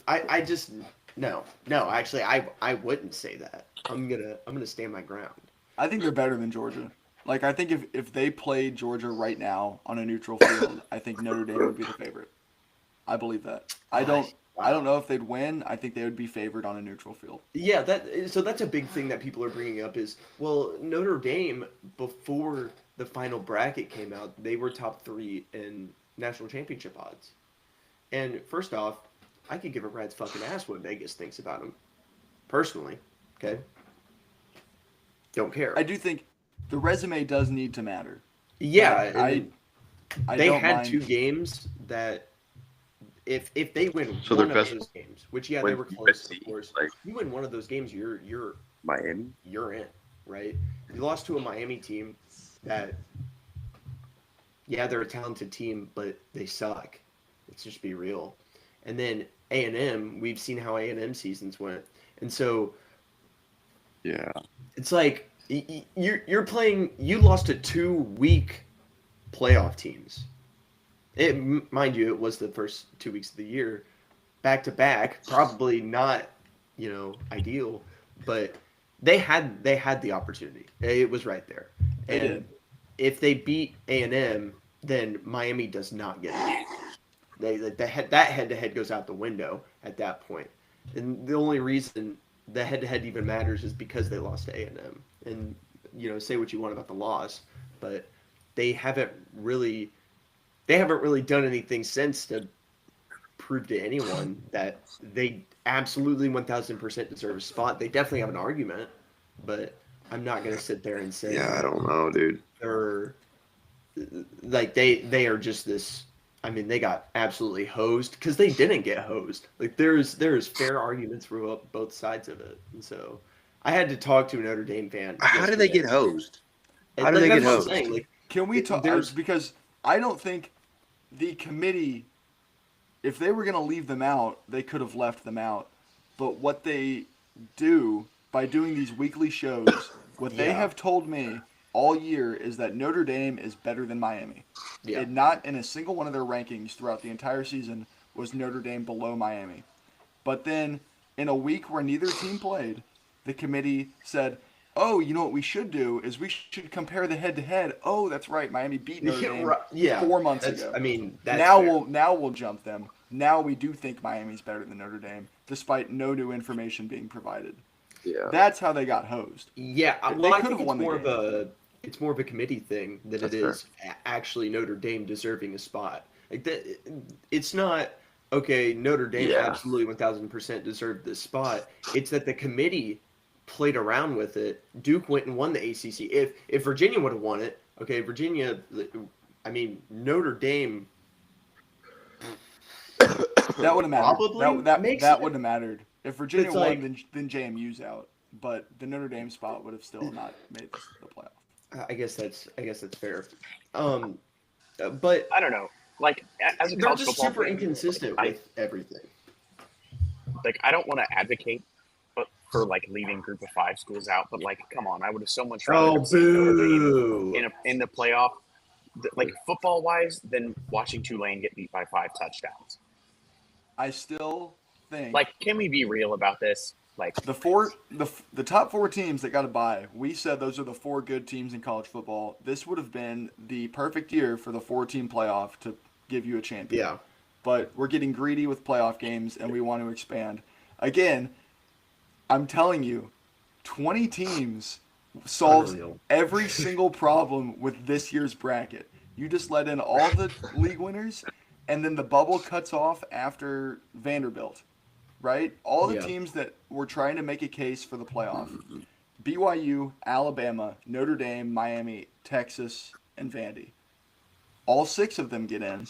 I just no actually I wouldn't say that. I'm gonna stand my ground. I think they're better than Georgia. Like, I think if they played Georgia right now on a neutral field, I think Notre Dame would be the favorite. I believe that. I don't know if they'd win. I think they would be favored on a neutral field. Yeah, that's a big thing that people are bringing up is, well, Notre Dame before the final bracket came out, they were top 3 in national championship odds. And first off, I could give a rat's fucking ass what Vegas thinks about them, personally. Okay, don't care. I do think the resume does need to matter. Yeah, I they don't had mind. 2 games that if they win So one their of best those games, which they win were close, USC, of course. like- You win one of those games, you're Miami. in, right? You lost to a Miami team that, yeah, they're a talented team, but they suck. Let's just be real. And then A&M, we've seen how A&M seasons went, and so Yeah. it's like you're playing. You lost to 2 weak playoff teams. Mind you, it was the first 2 weeks of the year, back to back. Probably not, ideal, but they had the opportunity. It was right there. They And did. if they beat A&M, then Miami does not get it. That head-to-head goes out the window at that point. And the only reason the head-to-head even matters is because they lost to A&M. And say what you want about the loss, but they haven't really done anything since to prove to anyone that they absolutely 1000% deserve a spot. They definitely have an argument, but I'm not going to sit there and say Yeah, I don't know, dude. they're like they are just this. I mean, they got absolutely hosed because they didn't get hosed. Like there's fair arguments for both sides of it, and so I had to talk to a Notre Dame fan. How did they yesterday. get hosed? And, How did they that's get what I'm hosed? saying, like, Can we talk? There's- Because I don't think the committee, if they were going to leave them out, they could have left them out. But what they do by doing these weekly shows, what they Yeah. have told me all year is that Notre Dame is better than Miami. Yeah. And not in a single one of their rankings throughout the entire season was Notre Dame below Miami. But then in a week where neither team played, the committee said, oh, you know what we should do is we should compare the head-to-head. Oh, that's right, Miami beat Notre Dame Yeah, 4 months that's- ago. I mean, that's now fair. we'll jump them. Now we do think Miami's better than Notre Dame, despite no new information being provided. Yeah. That's how they got hosed. Yeah, They well, I could think have won the it's more of a committee thing than That's it is actually Notre Dame deserving a spot. Like that, it's not okay. Notre Dame Yeah. absolutely 1000% deserved this spot. It's that the committee played around with it. Duke went and won the ACC. If Virginia would have won it, okay, Virginia. I mean, Notre Dame. That would have mattered. Probably that makes that it- wouldn't have mattered. If Virginia It's won, like- then JMU's out. But the Notre Dame spot would have still not made the playoff. I guess that's fair. But I don't know. Like as a they're college just football super fan, inconsistent I- with everything. like I don't want to advocate, but for like leaving Group of 5 schools out. But like, come on, I would have so much rather seen Notre Dame in the playoff, like football wise, than watching Tulane get beat by 5 touchdowns. I still think Like, can we be real about this? Like, the top 4 teams that got a bye, we said those are the 4 good teams in college football. This would have been the perfect year for the 4-team playoff to give you a champion. Yeah. But we're getting greedy with playoff games and we want to expand. Again, I'm telling you, 20 teams solves Unreal. every single problem with this year's bracket. You just let in all the league winners, and then the bubble cuts off after Vanderbilt, right? All the Yeah. teams that were trying to make a case for the playoff: BYU, Alabama, Notre Dame, Miami, Texas, and Vandy. All 6 of them get in,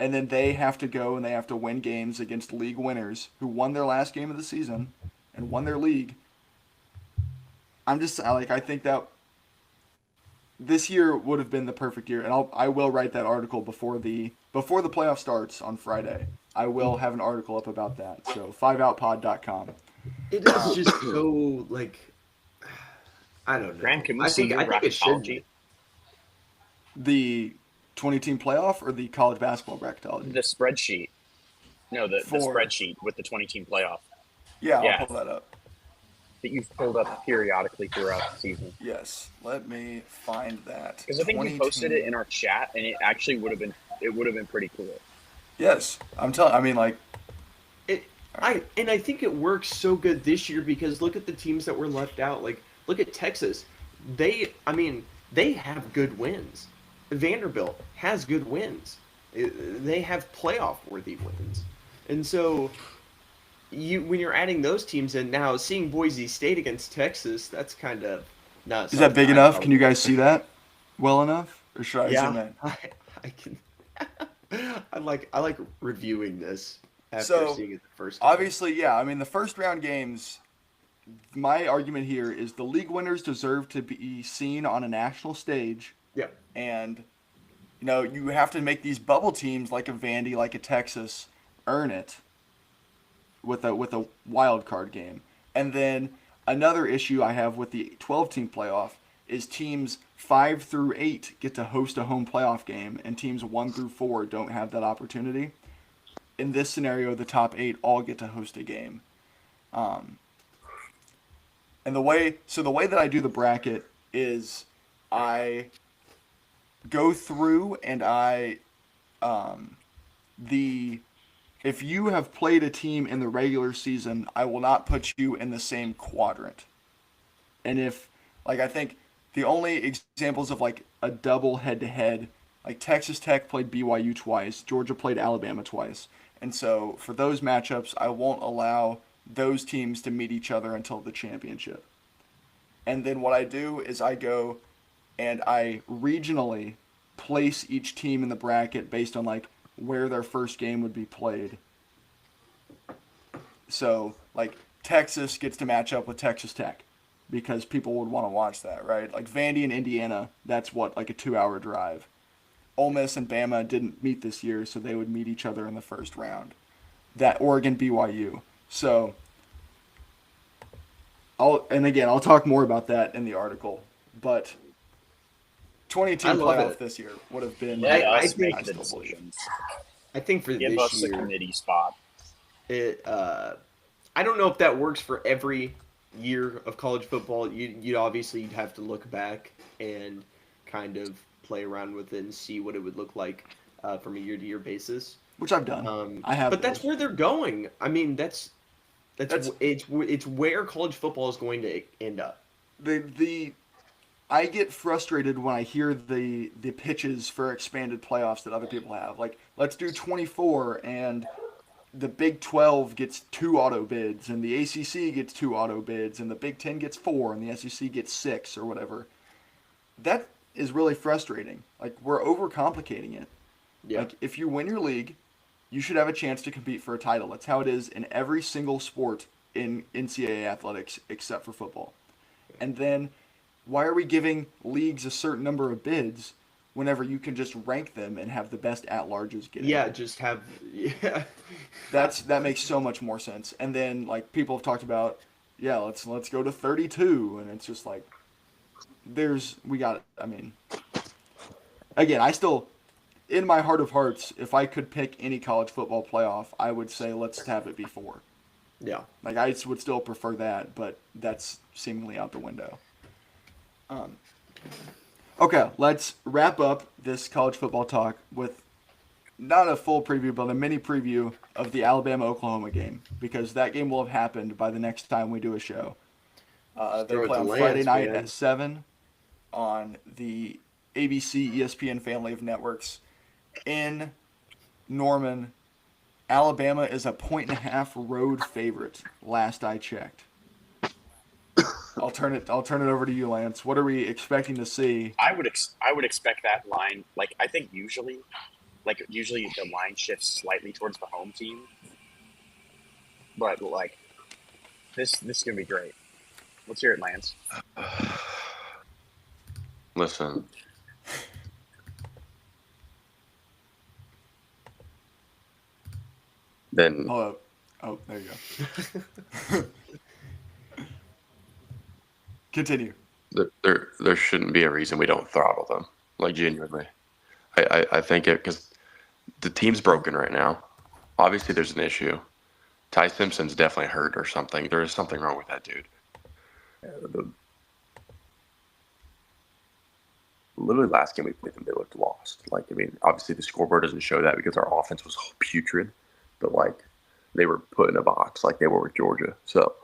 and then they have to go and they have to win games against league winners who won their last game of the season and won their league. I think that this year would have been the perfect year, and I will write that article before the playoff starts on Friday. I will have an article up about that. So 5outpod.com. It is just so like I don't know. Graham, can we I see think your it should bracketology? be. The 20-team playoff or the college basketball bracketology? The spreadsheet. No, the For- spreadsheet with the 20-team playoff Yeah, Yeah. I'll pull that up. that you've pulled up periodically throughout the season. Yes, let me find that. Because I think we 20 posted it team- in our chat, and it actually would have been pretty cool. Yes, I'm telling. I mean, like, I think it works so good this year because look at the teams that were left out. Like look at Texas. They have good wins. Vanderbilt has good wins. They have playoff worthy wins. And so when you're adding those teams in now, seeing Boise State against Texas, that's kind of not. is that big something I enough? probably- Can you guys see that well enough, or should I zoom Yeah, in? I can. I like reviewing this after So, seeing it the first time. Obviously, yeah. I mean, the first round games. My argument here is the league winners deserve to be seen on a national stage, Yeah. and you have to make these bubble teams like a Vandy, like a Texas, earn it with a wild card game. And then another issue I have with the 12-team playoff is teams 5 through 8 get to host a home playoff game, and teams 1 through 4 don't have that opportunity. In this scenario, the top 8 all get to host a game. And the way that I do the bracket is I go through and if you have played a team in the regular season, I will not put you in the same quadrant. And I think the only examples of like a double head-to-head, like Texas Tech played BYU twice, Georgia played Alabama twice. And so for those matchups, I won't allow those teams to meet each other until the championship. And then what I do is I go and I regionally place each team in the bracket based on like where their first game would be played. So like Texas gets to match up with Texas Tech because people would want to watch that, right? Like Vandy and Indiana, that's like a 2-hour drive. Ole Miss and Bama didn't meet this year, so they would meet each other in the first round. That Oregon BYU. So I'll talk more about that in the article, but 20-team I love playoff it. this year would have been Let I us think- make the I still believe. decisions. I think for Give this us the year, committee spot. I don't know if that works for every year of college football. You'd obviously have to look back and kind of play around with it and see what it would look like from a year-to-year basis. Which I've done. I have. But that's those. where they're going. I mean, That's- it's where college football is going to end up. I get frustrated when I hear the pitches for expanded playoffs that other people have. Like, let's do 24, and the Big 12 gets 2 auto bids, and the ACC gets 2 auto bids, and the Big 10 gets 4, and the SEC gets 6 or whatever. That is really frustrating. Like, we're overcomplicating it. Yeah. Like, if you win your league, you should have a chance to compete for a title. That's how it is in every single sport in NCAA athletics except for football. And then why are we giving leagues a certain number of bids whenever you can just rank them and have the best at-larges get Yeah, in? just have yeah. That makes so much more sense. And then like people have talked about, yeah, let's go to 32, and it's just like again, I still, in my heart of hearts, if I could pick any college football playoff, I would say let's have it be 4. Yeah. Like, I would still prefer that, but that's seemingly out the window. Okay, let's wrap up this college football talk with not a full preview, but a mini preview of the Alabama-Oklahoma game, because that game will have happened by the next time we do a show. They Throw it play to on Lance, Friday night man. at 7 on the ABC, ESPN family of networks in Norman. Alabama is a 1.5 road favorite. Last I checked. I'll turn it over to you, Lance. What are we expecting to see? I would expect that line. Like I think usually the line shifts slightly towards the home team, but like this is gonna be great. Let's hear it, Lance. Listen. Then Oh, there you go. Continue. there shouldn't be a reason we don't throttle them. Like genuinely, I think it because the team's broken right now. Obviously, there's an issue. Ty Simpson's definitely hurt or something. There is something wrong with that dude. Literally last game we played them, they looked lost. Like I mean, obviously the scoreboard doesn't show that because our offense was putrid, but like they were put in a box like they were with Georgia. So,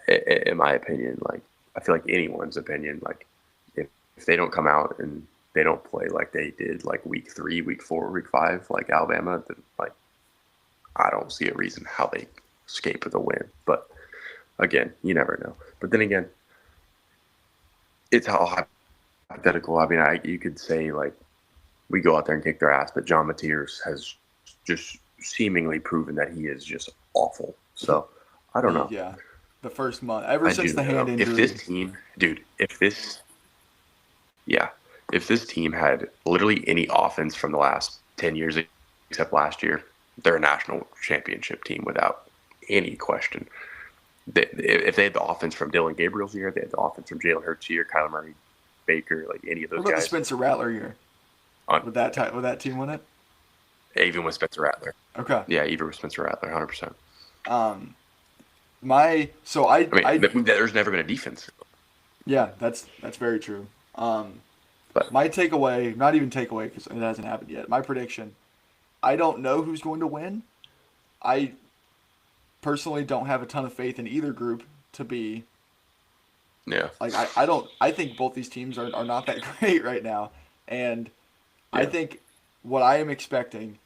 in my opinion, like I feel like anyone's opinion, like if they don't come out and they don't play like they did like week 3, week 4, week 5, like Alabama, then like I don't see a reason how they escape with a win. But again, you never know. But then again, it's all hypothetical. I mean, you could say like we go out there and kick their ass, but John Mateers has just seemingly proven that he is just awful. So I don't know. Yeah, the first month, ever since the hand injury. If this team, dude, if this team had literally any offense from the last 10 years except last year, they're a national championship team without any question. If they had the offense from Dylan Gabriel's year, they had the offense from Jalen Hurts' year, Kyler Murray, Baker, like any of those what about guys. the Spencer Rattler year? Would that team win it? Even with Spencer Rattler. Okay. Yeah, even with Spencer Rattler, 100%. There's never been a defense. Yeah, that's very true. But my takeaway, not even takeaway because it hasn't happened yet. My prediction: I don't know who's going to win. I personally don't have a ton of faith in either group to be. Yeah. Like I don't. I think both these teams are not that great right now, and Yeah. I think what I am expecting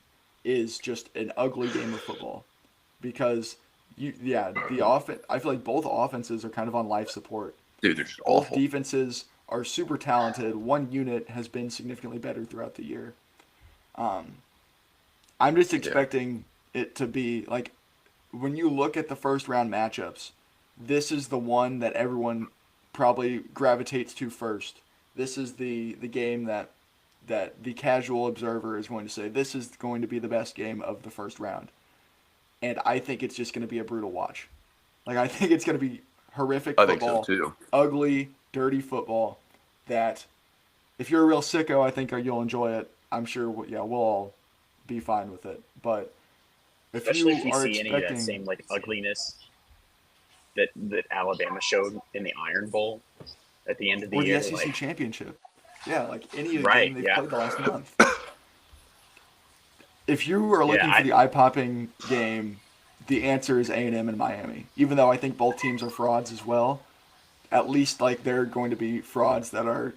is just an ugly game of football, because the offense. I feel like both offenses are kind of on life support. Dude, they're just Both awful. defenses are super talented. One unit has been significantly better throughout the year. I'm just expecting it to be like, when you look at the first round matchups, this is the one that everyone probably gravitates to first. This is the game that the casual observer is going to say, this is going to be the best game of the first round. And I think it's just going to be a brutal watch. Like, I think it's going to be horrific football. I think so too. Ugly, dirty football that if you're a real sicko, I think you'll enjoy it. I'm sure we'll all be fine with it. But Especially if you are see any of that same like ugliness that Alabama showed in the Iron Bowl at the end of the or year. the SEC championship. Yeah, like any of the Right, game they've yeah. played the last month. If you are looking for the eye-popping game, the answer is A&M and Miami. Even though I think both teams are frauds as well, at least like they're going to be frauds that are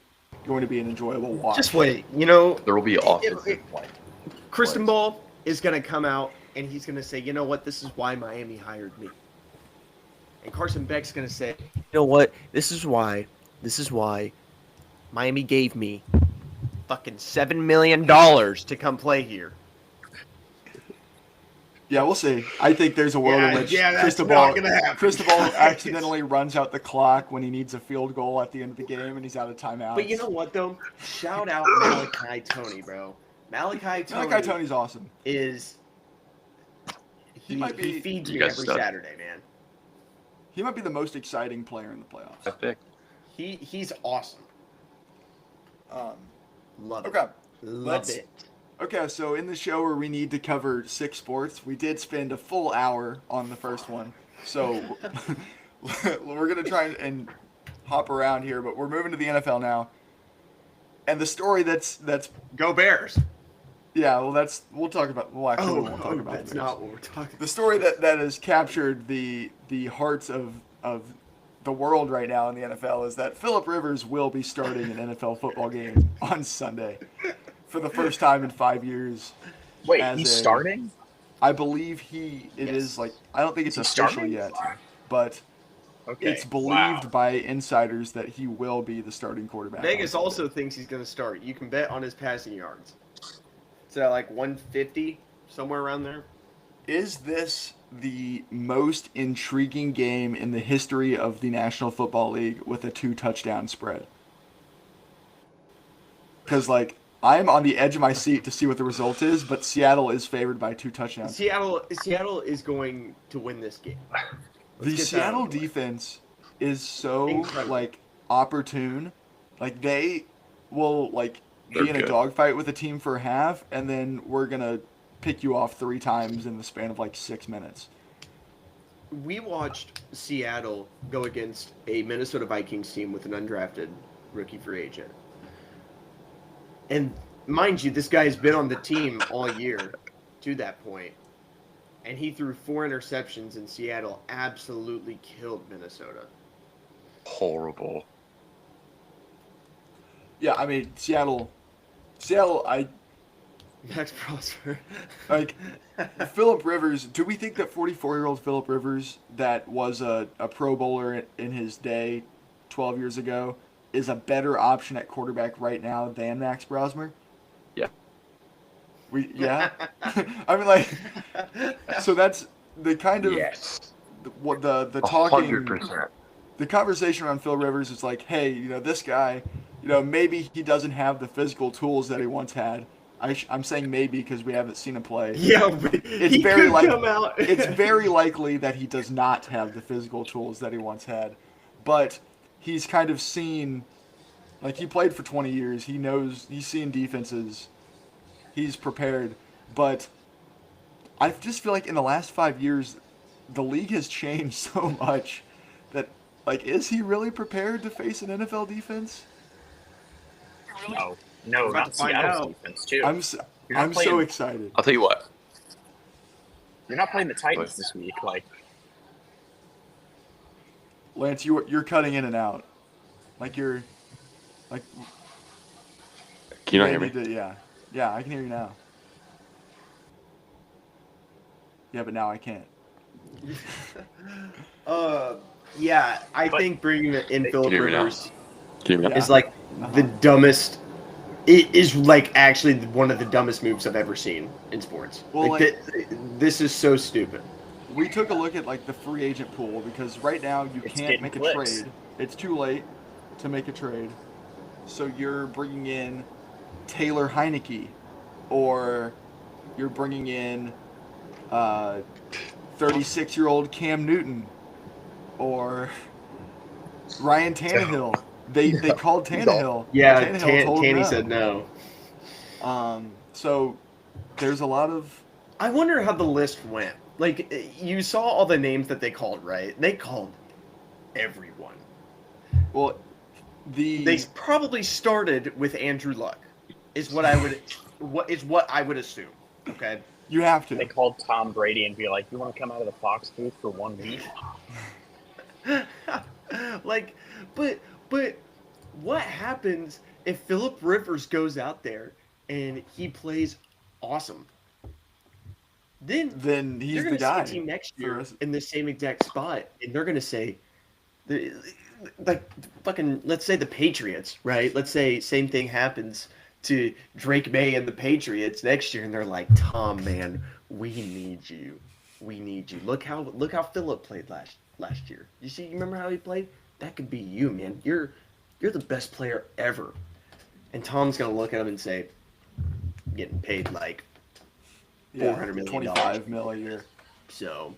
going to be an enjoyable watch. Just wait. You know, There will be offensive play. Kristen Ball is going to come out and he's going to say, you know what, this is why Miami hired me. And Carson Beck's going to say, you know what, this is why Miami gave me fucking $7 million to come play here. Yeah, we'll see. I think there's a world in which Cristobal accidentally runs out the clock when he needs a field goal at the end of the game and he's out of timeout. But you know what, though? Shout out Malachi Toney, bro. Malachi Tony's awesome. He feeds me guys every stuck. Saturday, man. He might be the most exciting player in the playoffs. I think. He's awesome. Love it. Okay. Love it. Okay, so in the show where we need to cover 6 sports, we did spend a full hour on the first one. So we're going to try and hop around here, but we're moving to the NFL now. And the story that's Go Bears. yeah, well we'll talk about we won't talk about that's the Bears. not what we're talking about. The story that has captured the hearts of the world right now in the NFL is that Phillip Rivers will be starting an NFL football game on Sunday for the first time in 5 years. Wait, as he's a- starting? I believe it is Yes. I don't think it's Is he official starting? yet, but Okay. it's believed by insiders that he will be the starting quarterback. Vegas on Sunday. also thinks he's going to start. You can bet on his passing yards. So like 150, somewhere around there. Is this the most intriguing game in the history of the National Football League with a 2-touchdown spread? Because, I'm on the edge of my seat to see what the result is, but Seattle is favored by 2 touchdowns. Seattle is going to win this game. The get that Seattle out of the way. defense is so, Incredible. opportune. They will, be They're in a good. dogfight with a team for a half, and then we're going to pick you off 3 times in the span of, 6 minutes. We watched Seattle go against a Minnesota Vikings team with an undrafted rookie free agent. And mind you, this guy's been on the team all year to that point. And he threw 4 interceptions, and Seattle absolutely killed Minnesota. Horrible. Yeah, Seattle, Max Prosper. Phillip Rivers, do we think that 44-year-old Phillip Rivers, that was a Pro Bowler in his day 12 years ago, is a better option at quarterback right now than Max Brosmer? Yeah. Yeah? So that's the kind of, Yes. the talking, 100%. the conversation around Phil Rivers is hey, this guy, maybe he doesn't have the physical tools that he once had. I'm saying maybe because we haven't seen him play. Yeah, It's he very could come out. It's very likely that he does not have the physical tools that he once had, but he's kind of seen, he played for 20 years. He knows, he's seen defenses. He's prepared, but I just feel like in the last 5 years, the league has changed so much that, is he really prepared to face an NFL defense? No, We're about not to find Seattle's out. defense too. I'm You're not so playing- excited. I'll tell you what. You're not playing the Titans this week. Lance, you're cutting in and out. You're Can you not hear me? Yeah, I can hear you now. Yeah, but now I can't. Yeah, I But- think bringing in Can Phillip you hear me now? Rivers Can you hear me now? Yeah. is the dumbest. It is actually one of the dumbest moves I've ever seen in sports. Well, This is so stupid. We took a look at the free agent pool because right now you It's can't getting make a clicks. trade. It's too late to make a trade. So you're bringing in Taylor Heineke, or you're bringing in 36-year-old Cam Newton, or Ryan Tannehill. They called Tannehill. Yeah, Tannehill told them Tanny no. said no. So there's a lot of I wonder how the list went. You saw all the names that they called, right? They called everyone. They probably started with Andrew Luck, is what I would assume. Okay. you have They to. called Tom Brady and be like, "You want to come out of the Fox booth for 1 week?" But what happens if Phillip Rivers goes out there and he plays awesome? Then he's You're the going to see guy. a team next year for us. in the same exact spot, and they're going to say, let's say the Patriots, right? Let's say same thing happens to Drake May and the Patriots next year, and they're like, Tom, man, we need you. We need you. Look how Phillip played last year. You remember how he played? That could be you, man. You're the best player ever. And Tom's gonna look at him and say, getting paid $400 million. 25 mil a year. So,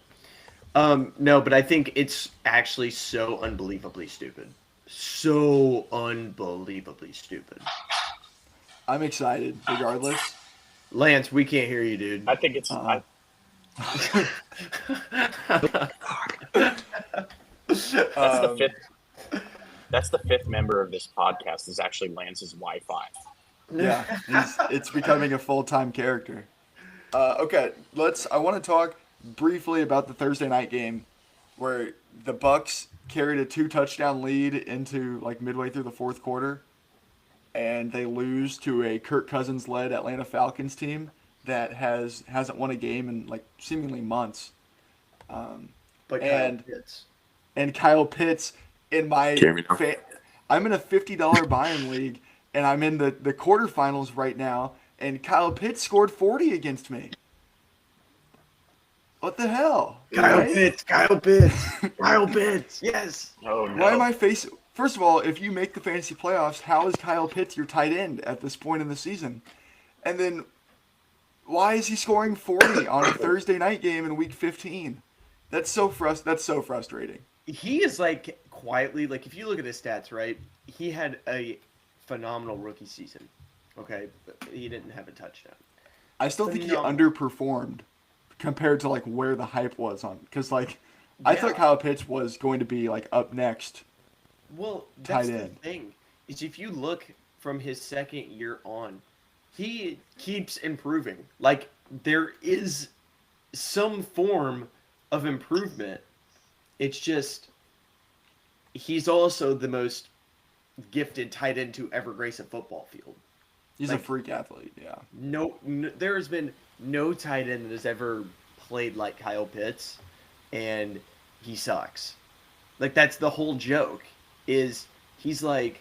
no, but I think it's actually so unbelievably stupid. So unbelievably stupid. I'm excited, regardless. Lance, we can't hear you, dude. I think it's. Uh-uh. That's the fifth. That's the fifth member of this podcast. Is actually Lance's Wi-Fi. Yeah, it's becoming a full-time character. Okay, I want to talk briefly about the Thursday night game, where the Bucks carried a 2-touchdown lead into like midway through the fourth quarter, and they lose to a Kirk Cousins led Atlanta Falcons team that hasn't won a game in like seemingly months. But Kyle And Pitts. and Kyle Pitts in my Hear me now? I'm in a $50 buy-in league, and I'm in the quarterfinals right now, and Kyle Pitts scored 40 against me. What the hell? Kyle Right? Pitts. Kyle Pitts. Kyle Pitts. Yes. Oh no! Why am I facing? First of all, if you make the fantasy playoffs, how is Kyle Pitts your tight end at this point in the season? And then, why is he scoring 40 on a Thursday night game in Week 15? That's so frustrating. He is like quietly, like if you look at his stats, right? He had a phenomenal rookie season. Okay, but he didn't have a touchdown. I still think he No. underperformed compared to like where the hype was on. Because like, I Yeah. thought Kyle Pitts was going to be like up next. Well, that's Tight the end. thing. Is if you look from his second year on, he keeps improving. Like there is some form of improvement. It's just he's also the most gifted tight end to ever grace a football field. He's Like- a freak athlete. Yeah. No, there has been no tight end that has ever played like Kyle Pitts, and he sucks. Like that's the whole joke. Is he's like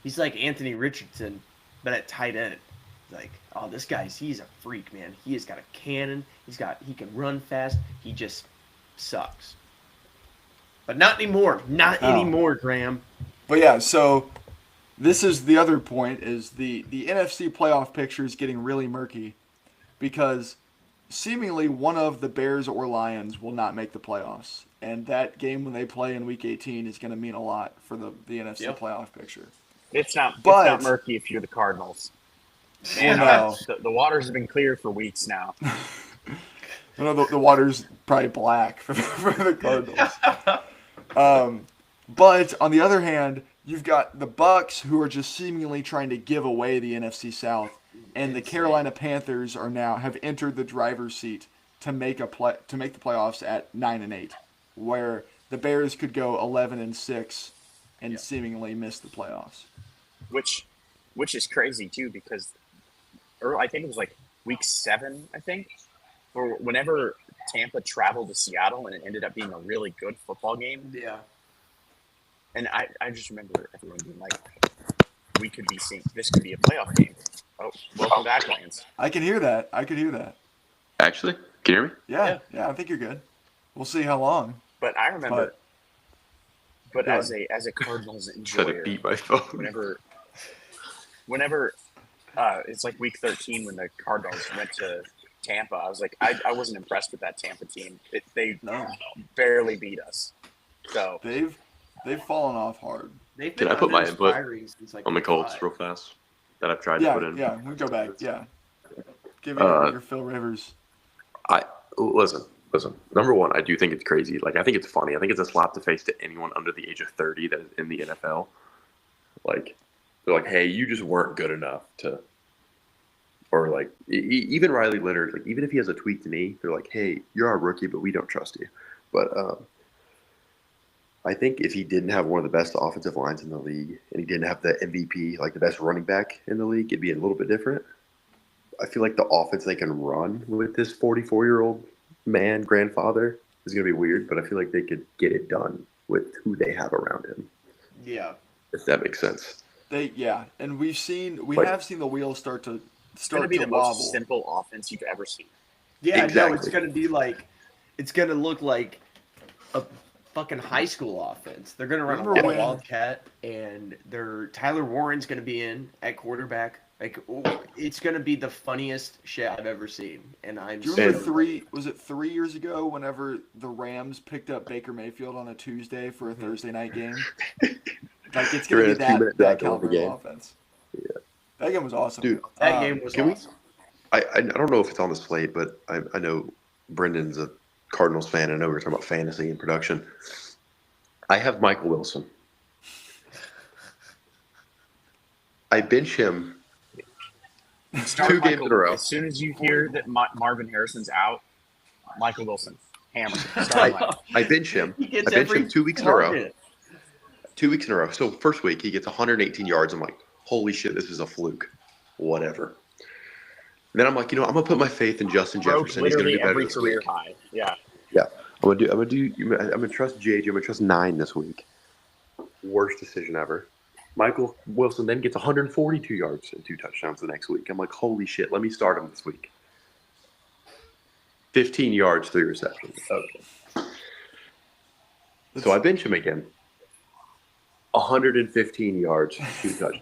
Anthony Richardson, but at tight end. Like, oh, he's a freak, man. He has got a cannon. He can run fast. He just sucks. But not anymore. Not Oh. anymore, Graham. But yeah, so this is the other point is the NFC playoff picture is getting really murky because seemingly one of the Bears or Lions will not make the playoffs. And that game when they play in Week 18 is going to mean a lot for the NFC Yep. playoff picture. It's not But- murky if you're the Cardinals. Well, no. The waters have been clear for weeks now. I know the water's probably black for the Cardinals. But on the other hand, you've got the Bucks who are just seemingly trying to give away the NFC South, and the Carolina Panthers have entered the driver's seat to make the playoffs at 9-8, where the Bears could go 11-6 and seemingly miss the playoffs. Which is crazy too because I think it was like week 7, I think, or whenever Tampa traveled to Seattle and it ended up being a really good football game. Yeah. And I just remember everyone being like, we could be seeing this could be a playoff game. Oh, welcome back, Lions. I can hear that. I could hear that. Actually, can you hear me? Yeah, I think you're good. We'll see how long. But I remember, but Yeah. as a Cardinals Try to enjoyer, beat my phone. whenever it's like week 13 when the Cardinals went to Tampa, I was like, I wasn't impressed with that Tampa team. They No, barely beat us. So they've fallen off hard. They've Can been I put my input uninspiring since, like, On the Colts 05. real fast that I've tried to put in. Yeah, we go back. Yeah, give me your Phil Rivers. Listen. Number one, I do think it's crazy. Like, I think it's funny. I think it's a slap to face to anyone under the age of 30 that is in the NFL. Like, they're like, hey, you just weren't good enough to. Or like, even Riley Leonard, like, even if he has a tweaked knee, they're like, hey, you're our rookie, but we don't trust you. But I think if he didn't have one of the best offensive lines in the league and he didn't have the MVP, like the best running back in the league, it'd be a little bit different. I feel like the offense they can run with this 44-year-old man, grandfather, is going to be weird, but I feel like they could get it done with who they have around him, Yeah. if that makes sense. And we Like- have seen the wheels start to it's going to be the wobble. most simple offense you've ever seen. Yeah, no, Exactly. it's gonna be like, it's gonna look like a fucking high school offense. They're gonna run a Remember lot of when- wildcat, and Tyler Warren's gonna be in at quarterback. Like, it's gonna be the funniest shit I've ever seen, and I'm. Do you remember so- 3 years ago whenever the Rams picked up Baker Mayfield on a Tuesday for a Thursday night game? Like it's gonna Ran be a that 2-minute drive to win caliber the game. of offense. Yeah, that game was awesome, Dude, That game was can we- awesome. I don't know if it's on the slate, but I know Brendan's a Cardinals fan. I know we were talking about fantasy and production. I have Michael Wilson. I bench him Start 2 games in a row. As soon as you hear that Marvin Harrison's out, Michael Wilson, hammered. Starting lineup. I bench him. He gets I bench every him 2 weeks in a row. target. 2 weeks in a row. So first week he gets 118 yards. I'm like, holy shit, this is a fluke. Whatever. And then I'm like, I'm gonna put my faith in Justin Broke Jefferson. He's gonna literally do better every this career week. high. Yeah. Yeah, I'm gonna trust JJ. I'm gonna trust 9 this week. Worst decision ever. Michael Wilson then gets 142 yards and 2 touchdowns the next week. I'm like, holy shit, let me start him this week. 15 yards, 3 receptions. Okay. So I bench him again. 115 yards, 2 touchdowns.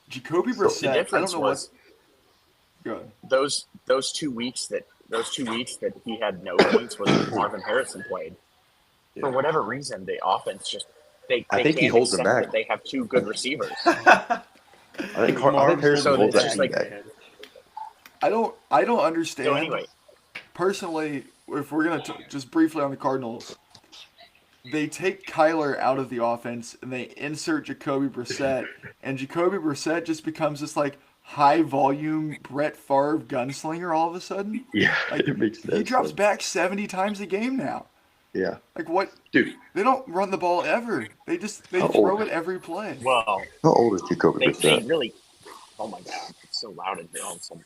Jacoby The Brissett. I don't difference know was Good. those 2 weeks that he had no points was Marvin Harrison played. For whatever reason, the offense just they I think he can't holds them accept back. that they have 2 good receivers. I think Harrison so holds it's that just team like- back. I don't understand. So anyway, Personally, if we're gonna just briefly on the Cardinals, they take Kyler out of the offense and they insert Jacoby Brissett, and Jacoby Brissett just becomes this like high volume Brett Favre gunslinger all of a sudden. Yeah, Like, it makes sense. He drops back 70 times a game now. Yeah, Like what? dude. They don't run the ball ever. They How throw old? it every play. well, How old is Jacoby they Brissett? really. Oh my god, it's so loud in here all of a sudden.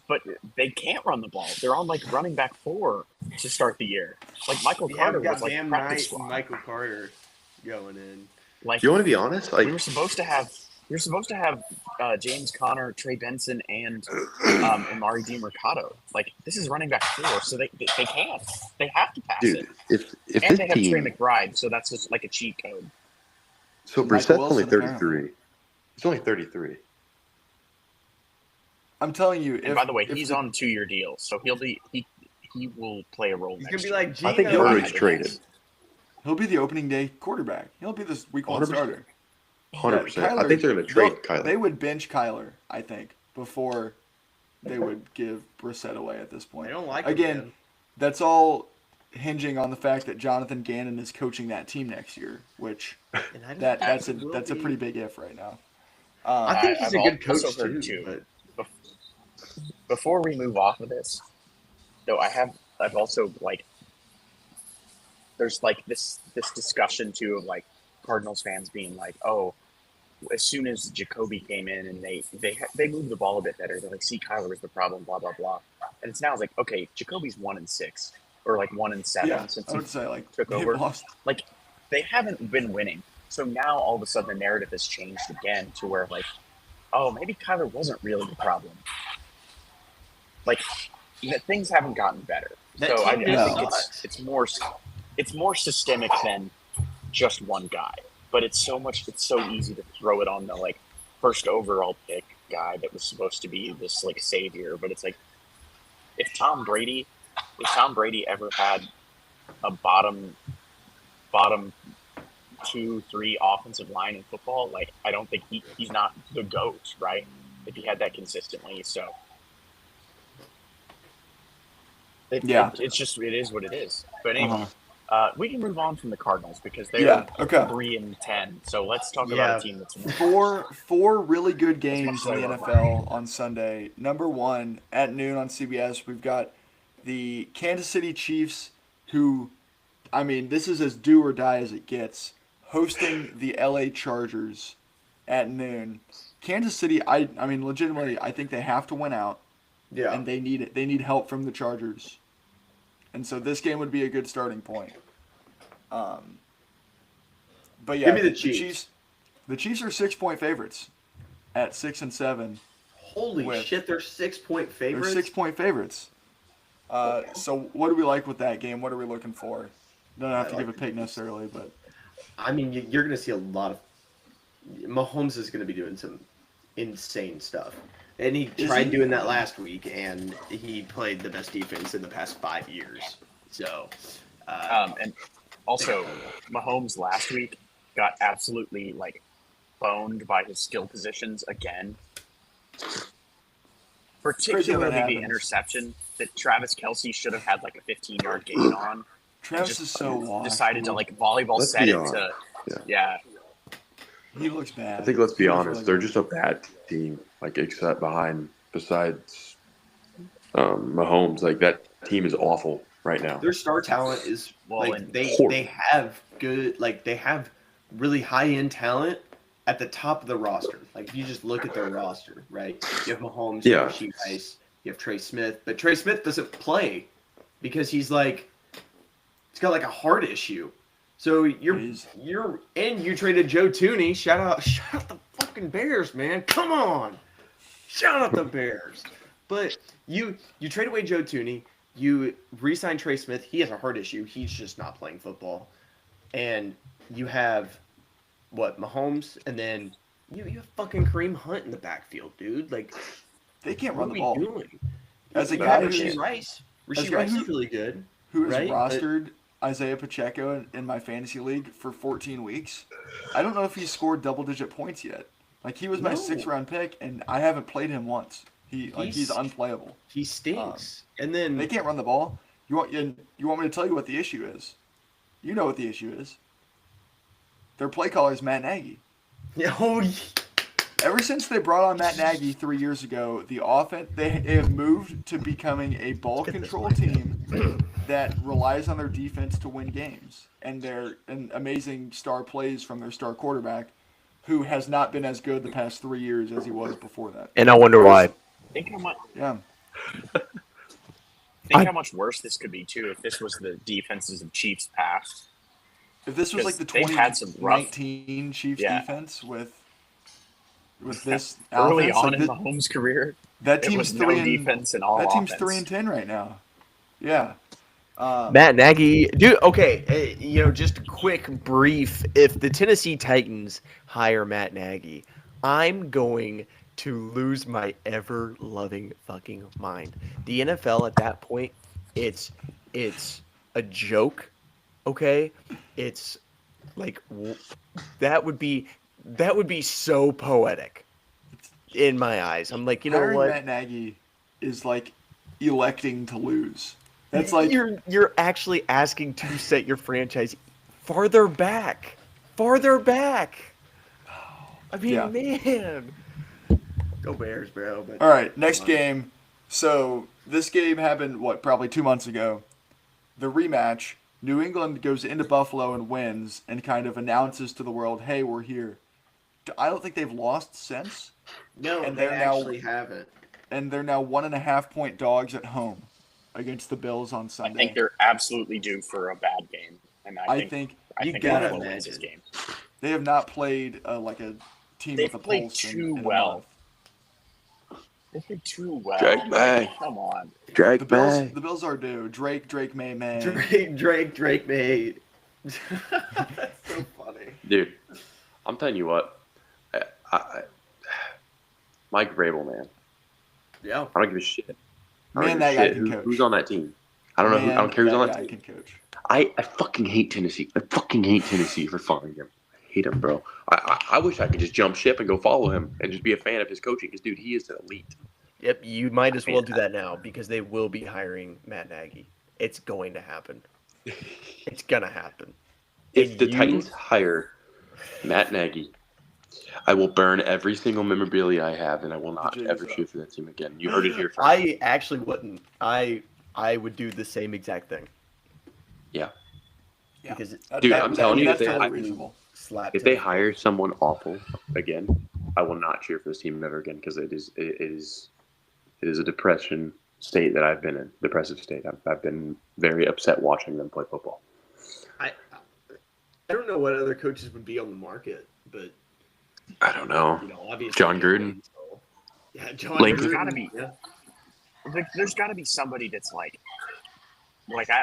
But they can't run the ball. They're on like running back 4 to start the year. Like Michael Carter was like Damn practice Knight squad. and Michael Carter going in. Like You want to be honest? Like, we were supposed to have James Conner, Trey Benson, and Amari DiMercato. Like this is running back 4, so they can't. They have to pass dude, it. if And this they have team, Trey McBride, so that's just like a cheat code. so Michael Brissett's only Wilson, 33. He's only 33. I'm telling you. And by the way, he's on a 2-year deal, so he will play a role. He's next gonna be year. like Gino. I think Gino. Murray's traded. He'll be the opening day quarterback. He'll be this week 1 100%. starter. 100%. I Kyler- think they're going to trade Kyler. They would bench Kyler, I think, before they would give Brissett away at this point. I don't like him, Again, man. that's all hinging on the fact that Jonathan Gannon is coaching that team next year, which And I don't that's think he will a be. pretty big if right now. I think he's I've a good coach also heard too. too. But Before we move off of this, though, I've also like there's like this discussion too of like Cardinals fans being like, oh, as soon as Jacoby came in and they moved the ball a bit better, they're like, see, Kyler was the problem, blah blah blah, and it's now it's like, okay, Jacoby's 1-6 or like 1-7 Yeah, since I he would say like took they over. lost. Like they haven't been winning, so now all of a sudden the narrative has changed again to where like, oh, maybe Kyler wasn't really the problem. Like things haven't gotten better, That so I team think sucks. it's more systemic than just one guy. But it's so easy to throw it on the like first overall pick guy that was supposed to be this like savior. But it's like if Tom Brady ever had a bottom 2-3 offensive line in football, like I don't think he's not the GOAT, right? If he had that consistently, so it is what it is. But anyway, we can move on from the Cardinals because they're 3-10. So let's talk about a team that's four really good games in the NFL on Sunday. Number 1 at noon on CBS, we've got the Kansas City Chiefs, who, I mean, this is as do or die as it gets, hosting the LA Chargers at noon. Kansas City, I mean, legitimately, I think they have to win out. yeah, And they need it. They need help from the Chargers. And so this game would be a good starting point. But yeah, Give me the Chiefs. The Chiefs are 6-point favorites at 6-7. holy shit, they're 6-point They're favorites. 6-point favorites. So what do we like with that game? What are we looking for? Don't have to give a pick necessarily, but I mean, you're going to see a lot of. Mahomes is going to be doing some insane stuff. And he tried doing that last week, and he played the best defense in the past 5 years. So, and also Mahomes last week got absolutely like boned by his skill positions again. Particularly the interception that Travis Kelce should have had like a 15-yard gain on. Travis is so washed. Decided to like volleyball Let's set be it honest. to Yeah. He looks bad. I think let's be He looks honest, really they're bad. just a bad team. Like besides Mahomes. Like that team is awful right now. Their star talent is Well, like and they have good they have really high end talent at the top of the roster. Like if you just look at their roster, right? You have Mahomes, you Yeah. have Rasheed Rice, you have Trey Smith, but Trey Smith doesn't play because he's got like a heart issue. So you traded Joe Tooney. Shout out the fucking Bears, man. Come on. Shout out the Bears. But you trade away Joe Tooney. You re-sign Trey Smith. He has a heart issue. He's just not playing football. And you have Mahomes, and then you have fucking Kareem Hunt in the backfield, dude. Like They can't what run are the we ball. doing? As a You guy have who Rasheed is- Rice. as a Rasheed guy Rice who- is really good. who has Right, but- rostered Isaiah Pacheco in my fantasy league for 14 weeks. I don't know if he's scored double-digit points yet. Like he was my No. 6th-round pick, and I haven't played him once. He's He's- unplayable. He stinks. And then They can't run the ball. You want me to tell you what the issue is? You know what the issue is. Their play caller is Matt Nagy. oh, Ever since they brought on Matt Nagy 3 years ago, the offense they have moved to becoming a ball Get this control mic team that relies on their defense to win games, and amazing star plays from their star quarterback, who has not been as good the past 3 years as he was before that. and I wonder why. think how much Yeah, how much worse this could be too if this was the defenses of Chiefs past. if this was like the Because they've had some rough- 2019 Chiefs Yeah. defense with this Early offense, on like in Mahomes' career, that it team's was no 3 and defense and all that team's offense. 3-10 right now. Yeah. Matt Nagy, dude. Okay, just a quick brief. If the Tennessee Titans hire Matt Nagy, I'm going to lose my ever-loving fucking mind. The NFL at that point, it's a joke. Okay, it's like that would be so poetic in my eyes. I'm like, you know Hiring what? Matt Nagy is like electing to lose. That's like you're actually asking to set your franchise farther back. I mean, Yeah. man, go Bears, bro. But all right. Next game. So this game happened probably 2 months ago. The rematch. New England goes into Buffalo and wins, and kind of announces to the world, "Hey, we're here." I don't think they've lost since, no, and they they're now- actually haven't. and they're now 1.5-point dogs at home against the Bills on I Sunday. think they're absolutely due for a bad game, and I think you Buffalo gotta wins this game. they have not played like a team They've with a played pulse too in a well. month. They did too well. Drake May. Come on. Drake The Bills are due. Drake May. Drake made. That's so funny. Dude, I'm telling you what. Mike Vrabel, man. Yeah. I don't give a shit. I don't Man, give that a guy shit can coach. who's on that team. I don't know. I don't care who's on that guy team. can coach. I fucking hate Tennessee. I fucking hate Tennessee for firing him. I hate him, bro. I wish I could just jump ship and go follow him and just be a fan of his coaching. Because, dude, he is elite. Yep. You might as well do that now because they will be hiring Matt Nagy. It's going to happen. It's gonna happen. If And the you- Titans hire Matt Nagy, I will burn every single memorabilia I have, and I will not Jeez. ever cheer for that team again. You heard it here first. I actually wouldn't. I would do the same exact thing. Yeah. Yeah. Because Dude, I'm telling you, that's if they- totally I- reasonable. slap. If they hire someone awful again, I will not cheer for this team ever again because it is a depression state that I've been in. Depressive state. I've been very upset watching them play football. I don't know what other coaches would be on the market, but I don't know. obviously John Gruden. Yeah, John Like- Gruden. There's gotta be- Yeah. There's got to be somebody that's like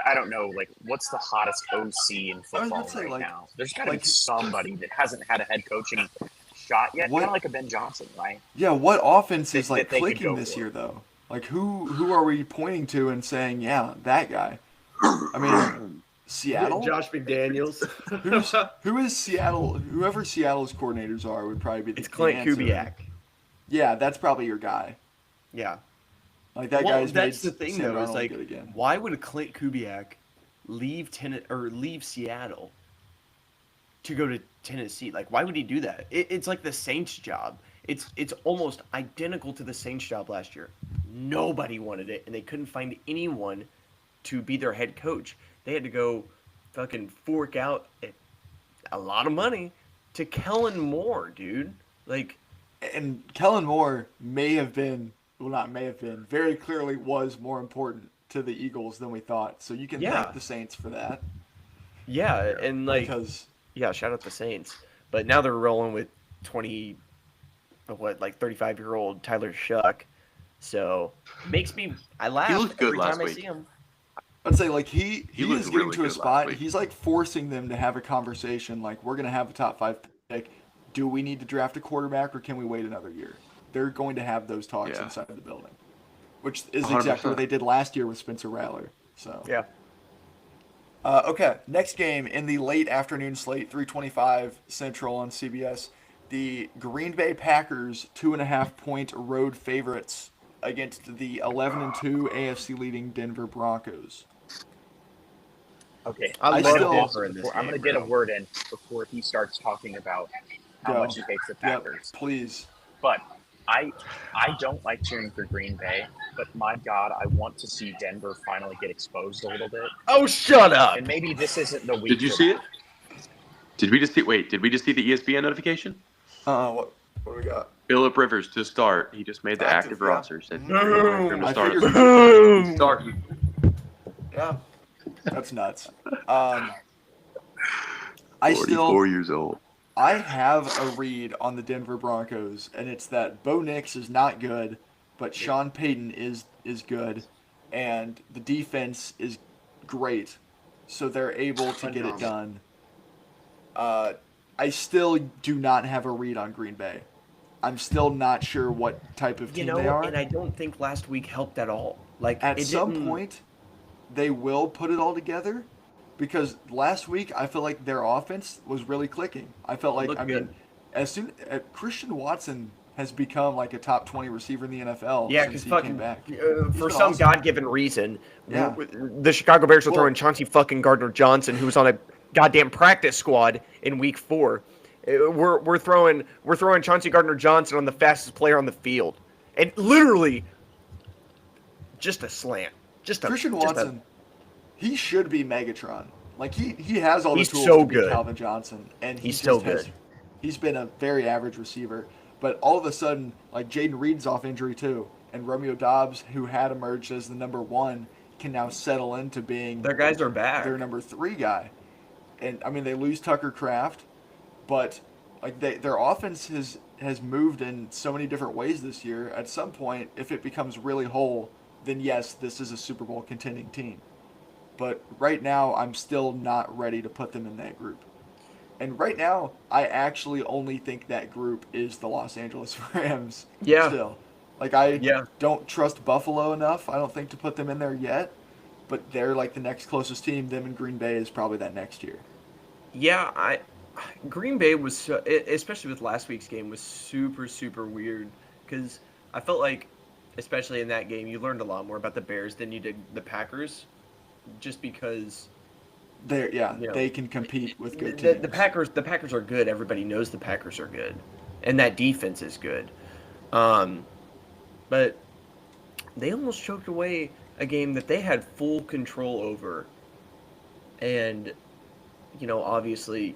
I don't know, like what's the hottest OC in I was football gonna say, right like- now? There's got to like- be somebody that hasn't had a head coaching shot yet, What- kind of like a Ben Johnson, right? Yeah, what offense is That like they could clicking go this for. year though? Like who are we pointing to and saying, yeah, that guy? I mean, Seattle. Josh McDaniels. Who is Seattle? Whoever Seattle's coordinators are would probably be the It's Clint answer. Kubiak. Yeah, that's probably your guy. Yeah. Like that Well, guy's that's made the thing, Sam though. Is Darnold like, good again. why would a Clint Kubiak leave Seattle to go to Tennessee? Like, why would he do that? It's like the Saints job. It's almost identical to the Saints job last year. nobody wanted it, and they couldn't find anyone to be their head coach. They had to go fucking fork out a lot of money to Kellen Moore, dude. Like, And Kellen Moore very clearly was more important to the Eagles than we thought. So you can Yeah. thank the Saints for that. yeah, and like, Because yeah, shout out the Saints. But now they're rolling with 35-year-old Tyler Shuck. So I laugh looked good every last time I week. see him. I'd say like he looked is getting really to a good last spot. week. He's like forcing them to have a conversation. Like, we're gonna have a top 5 pick. Do we need to draft a quarterback, or can we wait another year? They're going to have those talks Yeah. inside the building, which is 100%. exactly what they did last year with Spencer Rattler. So Yeah. Okay, next game in the late afternoon slate, 3:25 Central on CBS. The Green Bay Packers 2.5-point road favorites against the 11-2 AFC leading Denver Broncos. Okay, I I love still- Denver in this I'm game, going to get a bro. word in before he starts talking about how Go. much he hates the Packers. Yep, please. But I don't like cheering for Green Bay, but my God, I want to see Denver finally get exposed a little bit. Oh, shut up! And maybe this isn't the week. Did you for see that. it? Did we just see the ESPN notification? What do we got? Philip Rivers to start. He just made the Active, active yeah. roster. Said Boom. for him to I start. figured- Boom. Start. Yeah, that's nuts. I 44 years old. I have a read on the Denver Broncos, and it's that Bo Nix is not good, but Sean Payton is good, and the defense is great, so they're able to get it done. I still do not have a read on Green Bay. I'm still not sure what type of You team know, they are. and I don't think last week helped at all. Like, At it some didn't- point, they will put it all together, because last week I feel like their offense was really clicking. I felt like, Looked I mean, good. as soon Christian Watson has become like a top 20 receiver in the NFL Yeah, since because he came fucking back. for been some awesome. god-given reason, Yeah. the Chicago Bears are Well- throwing Chauncey fucking Gardner Johnson, who was on a goddamn practice squad in Week 4. We're throwing Chauncey Gardner Johnson on the fastest player on the field, and literally just a slant, Christian just a- Watson, he should be Megatron. Like he has all the He's tools so to be good. Calvin Johnson, and He's so good. He's been a very average receiver, but all of a sudden, like Jaden Reed's off injury too, and Romeo Dobbs, who had emerged as the number 1, can now settle into being Their guys are back. their number 3 guy. And I mean, they lose Tucker Kraft, but like their offense has moved in so many different ways this year. At some point, if it becomes really whole, then yes, this is a Super Bowl contending team. But right now, I'm still not ready to put them in that group. And right now, I actually only think that group is the Los Angeles Rams. Yeah. Still, like I Yeah. don't trust Buffalo enough. I don't think to put them in there yet. But they're like the next closest team. Them and Green Bay is probably that next year. Yeah, Green Bay was so, especially with last week's game, was super weird because I felt like, especially in that game, you learned a lot more about the Bears than you did the Packers, just because Yeah. They can compete with good the teams. Packers are good. Everybody knows the Packers are good, and that defense is good. But they almost choked away a game that they had full control over, and obviously,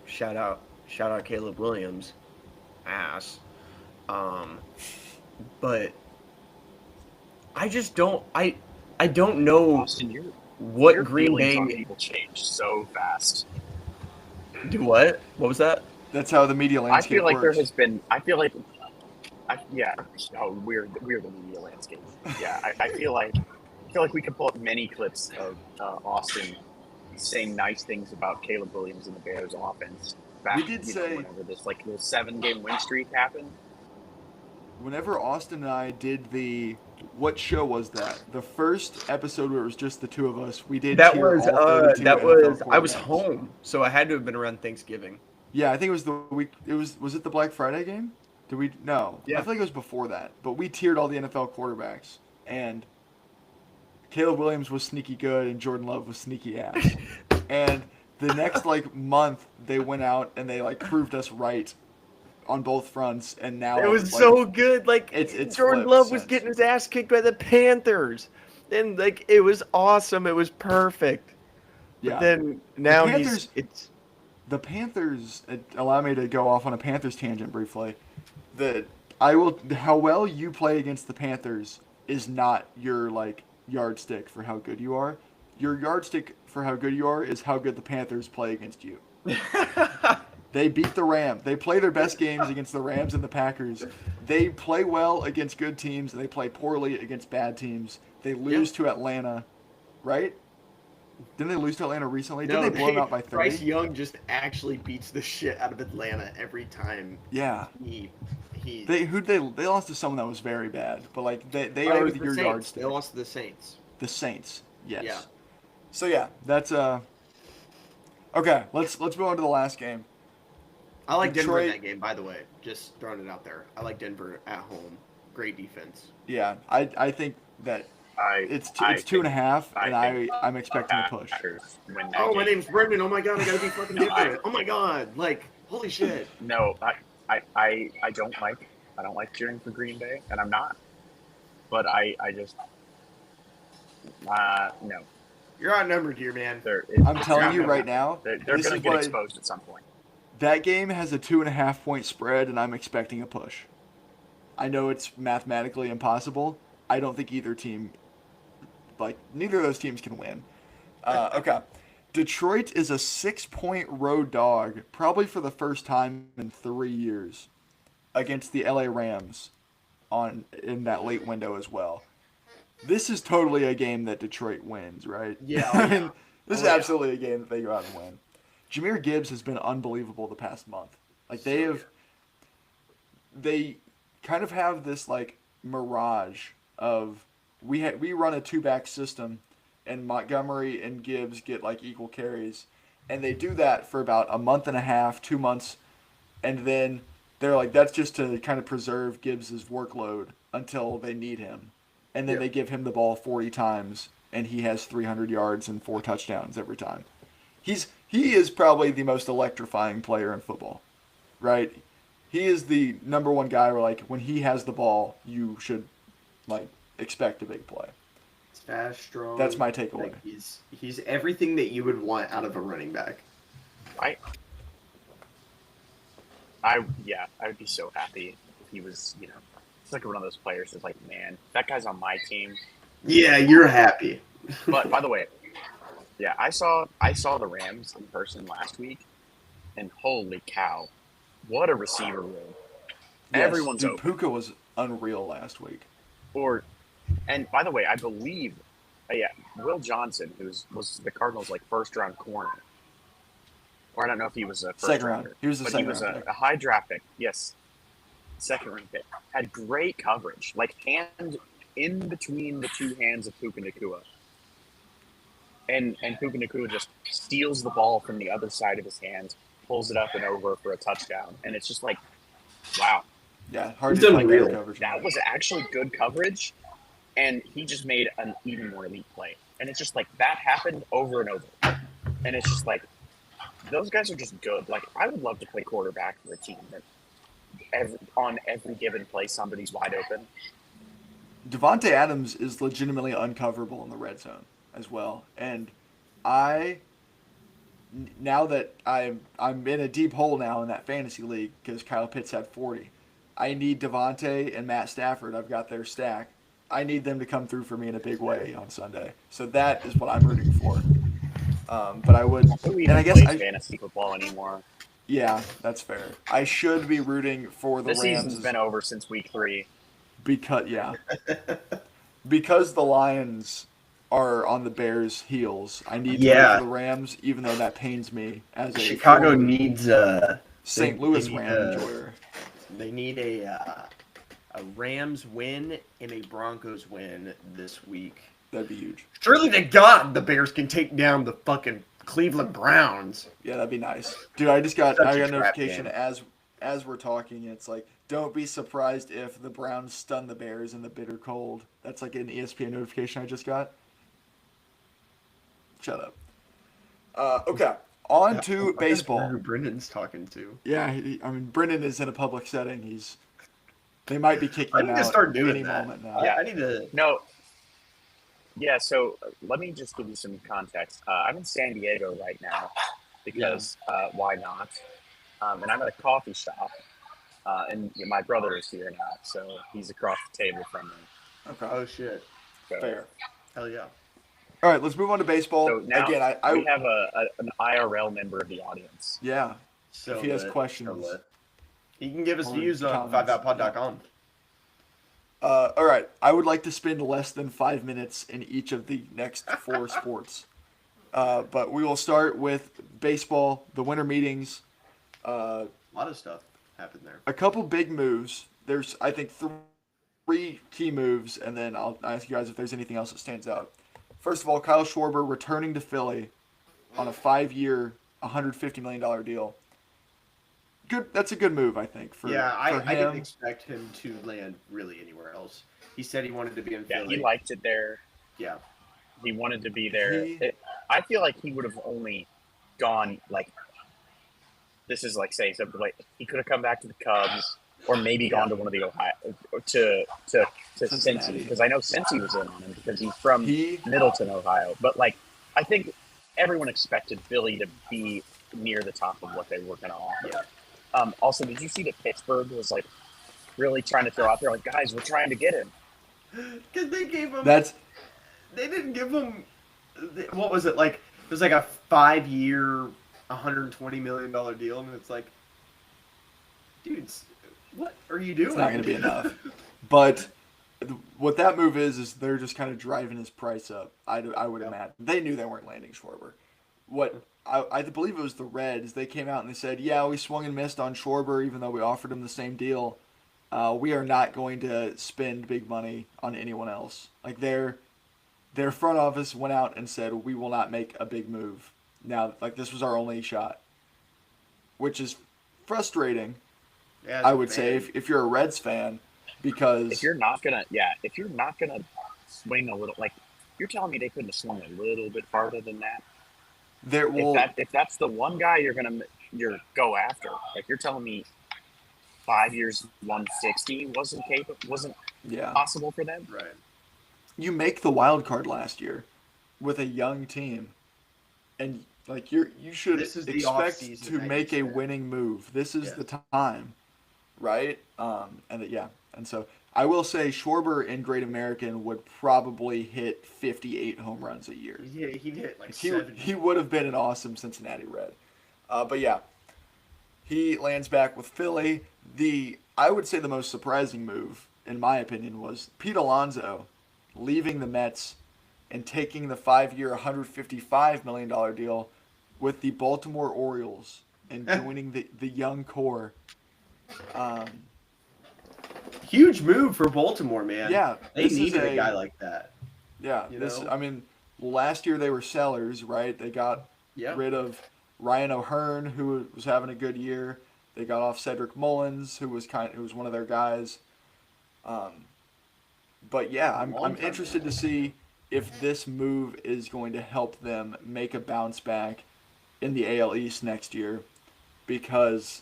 shout out Caleb Williams, ass. But I just don't I don't know Austin, what your Green feelings on Bay people change so fast. do. What was that? That's how the media I landscape feel like works. there has been. I feel like. Yeah. Oh, we're the media landscape. Yeah. I feel like we could pull up many clips of Austin saying nice things about Caleb Williams and the Bears offense. Back, We did say- whenever this the 7-game win streak happened. Whenever Austin and I did what show was that? The first episode where it was just the two of us. We did. That cheer was all 32 NFL I was quarterbacks. home, so I had to have been around Thanksgiving. Yeah, I think it was the week. Was it the Black Friday game? Did we? No. Yeah. I feel like it was before that. But we tiered all the NFL quarterbacks, and Caleb Williams was sneaky good, and Jordan Love was sneaky ass. And the next month, they went out and they proved us right. on both fronts, and now It was like, so good. Like it's Jordan flipped Love was since. getting his ass kicked by the Panthers, and like it was awesome. It was perfect. But Yeah. then The now Panthers, it's the Panthers. Allow me to go off on a Panthers tangent briefly. The I will how well you play against the Panthers is not your like yardstick for how good you are. Your yardstick for how good you are is how good the Panthers play against you. They beat the Rams. They play their best games against the Rams and the Packers. They play well against good teams, and they play poorly against bad teams. They lose to Atlanta, right? Didn't they lose to Atlanta recently? no. Didn't they blow them out by 30? Bryce Young just actually beats the shit out of Atlanta every time. Yeah. He They lost to someone that was very bad, but like they Oh, it are was the your Saints. yardstick. They lost to the Saints. The Saints, yes. Yeah. So yeah, that's okay. Let's move on to the last game. I like Denver in Detroit- that game, by the way. Just throwing it out there. I like Denver at home. Great defense. Yeah, I think that I it's I 2.5, and think I'm expecting a push. Packers win that Oh, my game. name's Brendan. Oh my god, I gotta be fucking No, different. Oh my god, like holy shit. No, I don't like cheering for Green Bay, and I'm not. But I just no. You're outnumbered here, man. I'm telling you right now, they're this going to is get what exposed at some point. that game has a 2.5 point spread, and I'm expecting a push. I know it's mathematically impossible. I don't think either team, like neither of those teams, can win. Okay, Detroit is a 6-point road dog, probably for the first time in 3 years, against the LA Rams, in that late window as well. This is totally a game that Detroit wins, right? Yeah, I mean, this is Oh, yeah. absolutely a game that they go out and win. Jameer Gibbs has been unbelievable the past month. Like they kind of have this like mirage of we run a 2-back system, and Montgomery and Gibbs get like equal carries, and they do that for about a month and a half, 2 months, and then they're like that's just to kind of preserve Gibbs's workload until they need him. And then Yep. they give him the ball 40 times, and he has 300 yards and 4 touchdowns every time. He is probably the most electrifying player in football, right? He is the number one guy where, like, when he has the ball, you should, like, expect a big play. He's fast, strong. That's my takeaway. Like, he's everything that you would want out of a running back. I would be so happy if he was, it's like one of those players that's like, man, that guy's on my team. Yeah, you're happy. But by the way, yeah, I saw the Rams in person last week, and holy cow, what a receiver room! Yes, Everyone's dude, open. Puka was unreal last week. And by the way, I believe, Will Johnson, who was the Cardinals' like first round corner, or I don't know if he was a first Second round. rounder, He was a but second he was round pick. a high draft pick. Yes, second round pick. Had great coverage, like hand in between the two hands of Puka Nacua. And Puka Nacua just steals the ball from the other side of his hands, pulls it up and over for a touchdown. And it's just like, wow, Yeah, hard He's to find unreal. better coverage. that was actually good coverage. And he just made an even more elite play. And it's just like, that happened over and over. And it's just like, those guys are just good. Like, I would love to play quarterback for a team that on every given play, somebody's wide open. Devontae Adams is legitimately uncoverable in the red zone as well, and now that I'm in a deep hole now in that fantasy league because Kyle Pitts had 40. I need Devontae and Matt Stafford. I've got their stack. I need them to come through for me in a big way on Sunday. So that is what I'm rooting for. But I would, Who and even I guess plays fantasy football anymore? yeah, that's fair. I should be rooting for the This Rams season's been over since week 3. because the Lions are on the Bears' heels. I need to Yeah. root for the Rams, even though that pains me as a Chicago former needs St. they Louis need, Ram enjoyer. They need a Rams win and a Broncos win this week. That'd be huge. Surely to God the Bears can take down the fucking Cleveland Browns. Yeah, that'd be nice, dude. I got Such a a trap notification game. as we're talking. It's like, don't be surprised if the Browns stun the Bears in the bitter cold. That's like an ESPN notification I just got. Shut up. Okay, On I to wonder baseball. who Brendan's talking to. Yeah, I mean, Brendan is in a public setting. They might be kicking I him need to out start doing any that. moment now. Yeah. I need to. No. Yeah, so let me just give you some context. I'm in San Diego right now because why not? And I'm at a coffee shop, and my brother is here now, so he's across the table from me. Okay, Oh shit! So, fair. Hell yeah! All right, let's move on to baseball. So now Again, we have an IRL member of the audience. yeah. So If he has lit, questions, so lit. He can give us or views on comments, 5outpod.com. All right, I would like to spend less than 5 minutes in each of the next 4 sports. But we will start with baseball, the winter meetings. A lot of stuff happened there. A couple big moves. There's, I think, 3 key moves, and then I'll ask you guys if there's anything else that stands out. First of all, Kyle Schwarber returning to Philly on a 5-year, $150 million deal. Good. That's a good move, I think. For I him. didn't expect him to land really anywhere else. He said he wanted to be in Yeah, Philly. he liked it there. Yeah. He wanted to be there. He- I feel like he would have only gone like. This is like saying something like he could have come back to the Cubs or maybe gone to one of the Ohio to Cincinnati. Cincy, because I know Cincy was in on him because he's from He Middleton, Ohio. But like I think everyone expected Philly to be near the top of what they were going to offer. Yeah. Also, did you see that Pittsburgh was like really trying to throw out there like, guys, we're trying to get him. Because they gave him. that's They didn't give him. What was it like? It was like a 5-year, $120 million deal, and it's like, dudes, what are you doing? it's not going to be enough. But what that move is they're just kind of driving his price up. I would imagine they knew they weren't landing Schwarber. What I believe it was the Reds. They came out and they said, "Yeah, we swung and missed on Schwarber, even though we offered him the same deal. We are not going to spend big money on anyone else." Like their front office went out and said, "We will not make a big move." Now, like this was our only shot, which is frustrating. Yeah, I would say if you're a Reds fan, because If you're not gonna swing a little, like you're telling me they couldn't have swung a little bit farther than that. there will If that's the one guy you're go after, like you're telling me 5 years, 160 wasn't yeah. possible for them. Right. You make the wild card last year with a young team, and like you should This is the expect offseason to that make you a said. winning move. This is Yeah. the time, right? And so I will say Schwarber in Great American would probably hit 58 home runs a year. He'd hit like He 70. would have been an awesome Cincinnati Red. But yeah, he lands back with Philly. I would say the most surprising move, in my opinion, was Pete Alonso leaving the Mets and taking the 5-year, $155 million deal with the Baltimore Orioles and joining the young core. Huge move for Baltimore, man. Yeah, They this is needed a guy like that. Yeah, You this. know? I mean, last year they were sellers, right? They got Yeah. rid of Ryan O'Hearn, who was having a good year. They got off Cedric Mullins, who was one of their guys. But yeah, I'm interested to see if this move is going to help them make a bounce back in the AL East next year, because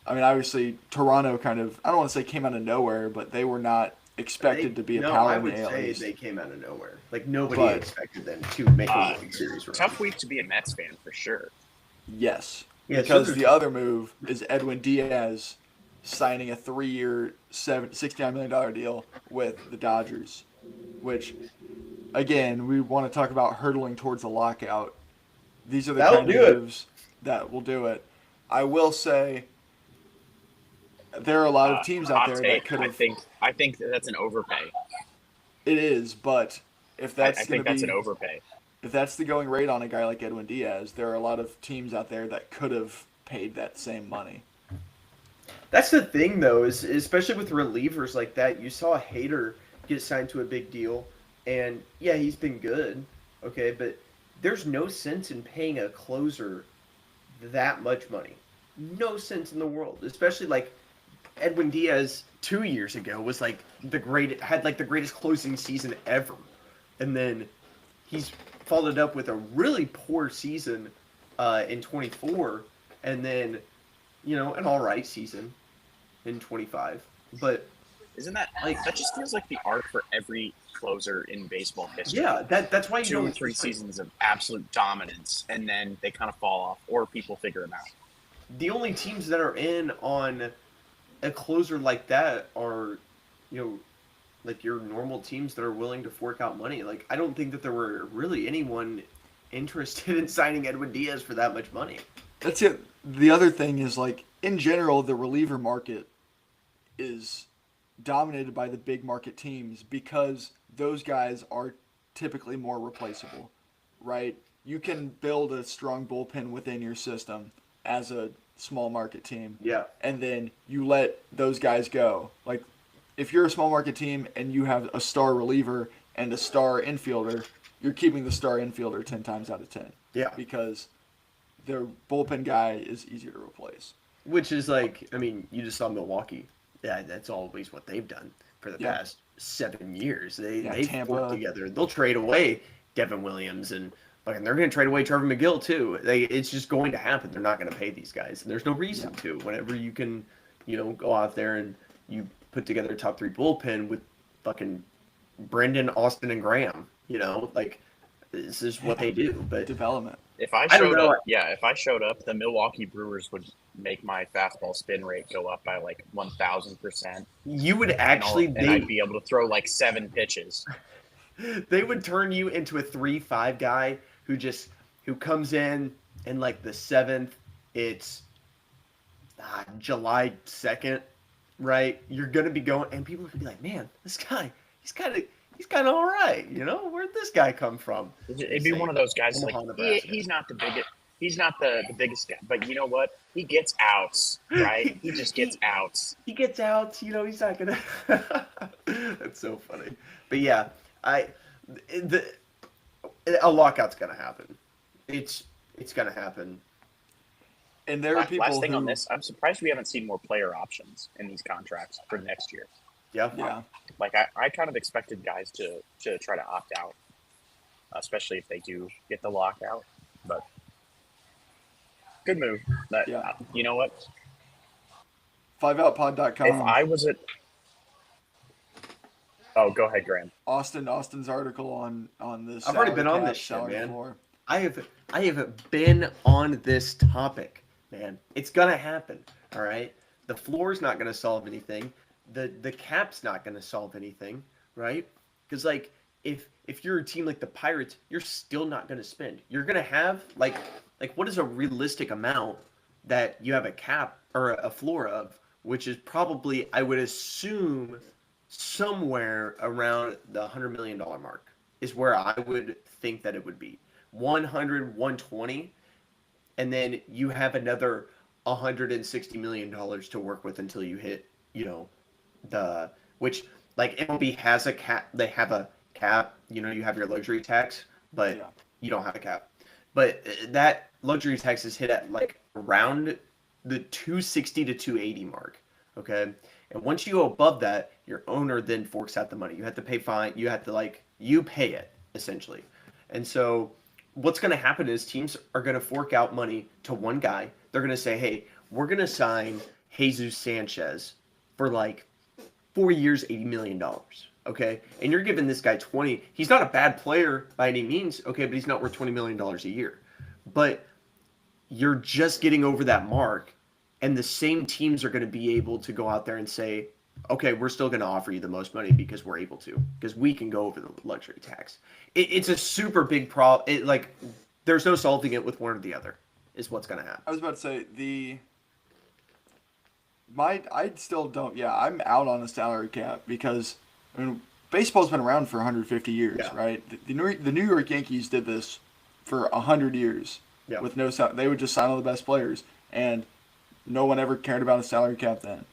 I mean, obviously Toronto kind of, I don't want to say came out of nowhere, but they were not expected to be a power I in would the AL say East. they came out of nowhere. Like nobody But- expected them to make a World Series run. Tough week to be a Mets fan for sure. Yes. Yeah, Because so the other move is Edwin Diaz signing a 3-year, $69 million deal with the Dodgers, which, again, we want to talk about hurdling towards a lockout. These are the That'll kind of do it. moves that will do it. I will say there are a lot of teams out Hot there take, that could have. I think that's an overpay. It is, but if I that's going think to that's be an overpay. if that's the going rate on a guy like Edwin Diaz, there are a lot of teams out there that could have paid that same money. That's the thing, though, is especially with relievers like that. You saw Hader get signed to a big deal, and yeah, he's been good, okay, but there's no sense in paying a closer that much money. No sense in the world, especially like Edwin Diaz 2 years ago was like the greatest closing season ever, and then he's followed up with a really poor season in 24, and then an all right season in 25. But Isn't that like, that just feels like the arc for every closer in baseball history? yeah, that's why you Two or don't three it's like, seasons of absolute dominance, and then they kind of fall off, or people figure them out. the only teams that are in on a closer like that are, you know, like your normal teams that are willing to fork out money. Like, I don't think that there were really anyone interested in signing Edwin Diaz for that much money. That's it. The other thing is, like, in general, the reliever market is dominated by the big market teams because those guys are typically more replaceable, right? You can build a strong bullpen within your system as a small market team, Yeah. and then you let those guys go. Like, if you're a small market team and you have a star reliever and a star infielder, you're keeping the star infielder 10 times out of 10. Yeah. Because their bullpen guy is easier to replace. Which is like, I mean, you just saw Milwaukee. Yeah, that's always what they've done for the Yeah. past 7 years. They Yeah, they Tampa. work together. They'll trade away Devin Williams and they're going to trade away Trevor McGill too. It's just going to happen. They're not going to pay these guys, and there's no reason to. Whenever you can, go out there and you put together a top 3 bullpen with fucking Brendan, Austin, and Graham. Like this is what they do. But Development. If I I don't showed know. up, if I showed up, the Milwaukee Brewers would make my fastball spin rate go up by like 1,000%. You would actually and I'd be able to throw like 7 pitches. They would turn you into a 3-5 guy who comes in like the 7th. It's July 2nd, right? You're gonna be going, and people are gonna be like, "Man, this guy, he's kind of all right." Where'd this guy come from? It'd be one of those guys like Omaha, Nebraska. he's not the biggest. He's not the biggest guy, but you know what? He gets outs, right? He just gets outs. He gets out. He's not gonna. That's so funny. But yeah, a lockout's gonna happen. It's gonna happen. And there are people Last thing who, on this, I'm surprised we haven't seen more player options in these contracts for next year. Yeah. Like I kind of expected guys to try to opt out, especially if they do get the lockout. But good move. But you know what? 5outpod.com. If I was at Oh, go ahead, Graham. Austin's article on this. I've already been on this shit, man. I have been on this topic, man. It's gonna happen. All right. The floor's not gonna solve anything. The cap's not gonna solve anything, right? Because like if you're a team like the Pirates, you're still not gonna spend. You're gonna have like what is a realistic amount that you have a cap or a floor of, which is probably, I would assume, somewhere around the $100 million mark is where I would think that it would be. 100, 120, and then you have another $160 million to work with until you hit, which like MLB has a cap. They have a cap. You have your luxury tax, but you don't have a cap. But that luxury tax is hit at like around the 260 to 280 mark. Okay. And once you go above that, your owner then forks out the money. You have to pay fine. You have to you pay it essentially. And so what's going to happen is teams are going to fork out money to one guy. They're going to say, hey, we're going to sign Jesus Sanchez for 4 years, $80 million. Okay. And you're giving this guy 20. He's not a bad player by any means. Okay. But he's not worth $20 million a year. But you're just getting over that mark. And the same teams are going to be able to go out there and say, okay, we're still going to offer you the most money because we're able to, because we can go over the luxury tax. It's a super big problem. There's no solving it with one or the other is what's going to happen. I was about to say I still don't. Yeah, I'm out on the salary cap because baseball's been around for 150 years, right? The New York Yankees did this for 100 years with no. They would just sign all the best players, and no one ever cared about a salary cap then.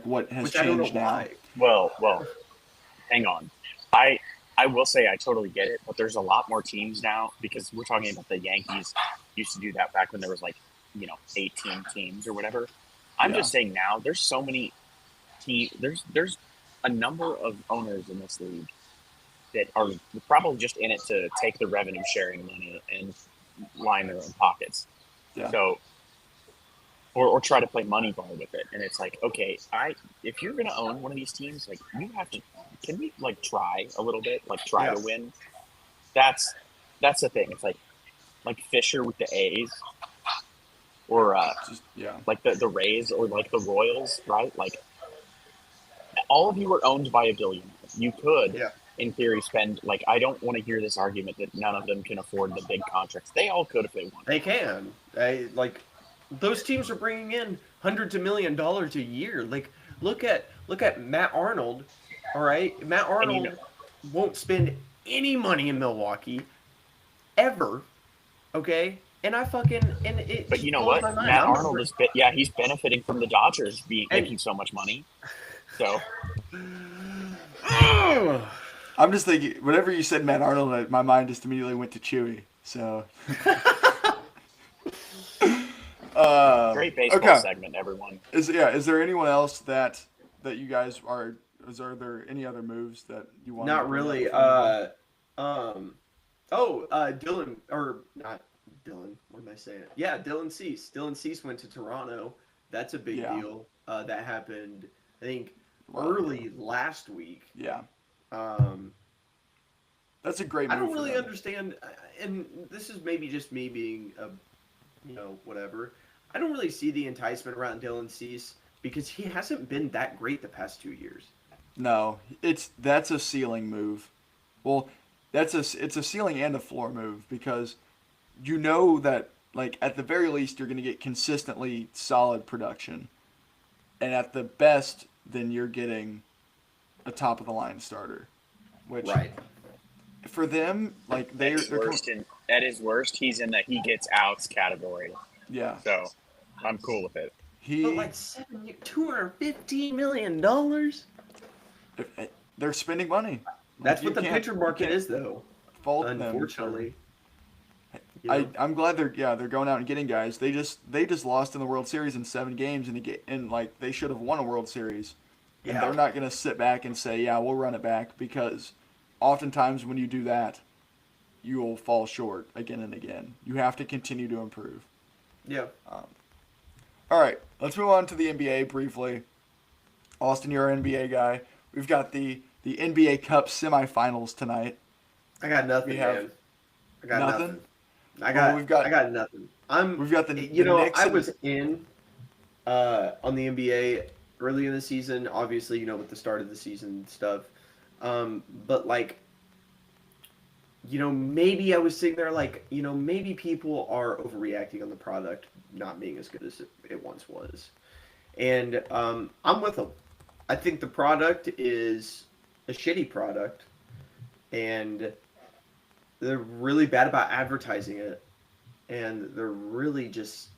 What has changed now? Well, hang on. I will say I totally get it, but there's a lot more teams now because we're talking about the Yankees used to do that back when there was 18 teams or whatever. I'm just saying now there's so many teams. There's a number of owners in this league that are probably just in it to take the revenue sharing money and line their own pockets. Yeah. So, or try to play money ball with it, and it's like, okay, if you're gonna own one of these teams, like you have to, can we like try a little bit, like try to win? That's the thing. It's like Fisher with the A's, or Just yeah. like the Rays, or like the Royals, right? Like all of you are owned by a billionaire. You could, in theory, spend like, I don't want to hear this argument that none of them can afford the big contracts. They all could if they wanted. They can. Those teams are bringing in hundreds of $1 million a year. Like, look at Matt Arnold. All right, Matt Arnold won't spend any money in Milwaukee ever. Okay, and But you know what? Matt Arnold is he's benefiting from the Dodgers making so much money. So I'm just thinking, whenever you said Matt Arnold, my mind just immediately went to Chewy. So great baseball segment, everyone. Is there anyone else that you guys are? Are there any other moves that you want? Not really. Dylan, or not Dylan. What am I saying? Yeah, Dylan Cease. Dylan Cease went to Toronto. That's a big deal. That happened, I think, early last week. Yeah. That's a great move. I don't really understand, and this is maybe just me being whatever. I don't really see the enticement around Dylan Cease because he hasn't been that great the past 2 years. No, that's a ceiling move. Well, it's a ceiling and a floor move because you know that, like, at the very least you're going to get consistently solid production, and at the best then you're getting a top of the line starter, which for them, like, at his worst he's in the he gets outs category. Yeah. So I'm cool with it. But like $215 million. They're spending money. That's what the pitcher market is, though. Fault unfortunately. I'm glad they're going out and getting guys. They just lost in the World Series in 7 games, and like they should have won a World Series. And they're not going to sit back and say, yeah, we'll run it back, because oftentimes when you do that, you will fall short again and again. You have to continue to improve. Yeah. All right, let's move on to the NBA briefly. Austin, you're an NBA guy. We've got the NBA Cup semifinals tonight. I got nothing, man. I got nothing. I got nothing. We've got the I was in on the NBA early in the season, obviously, with the start of the season stuff. But like, maybe I was sitting there like, maybe people are overreacting on the product not being as good as it once was. And I'm with them. I think the product is a shitty product, and they're really bad about advertising it, and they're really just.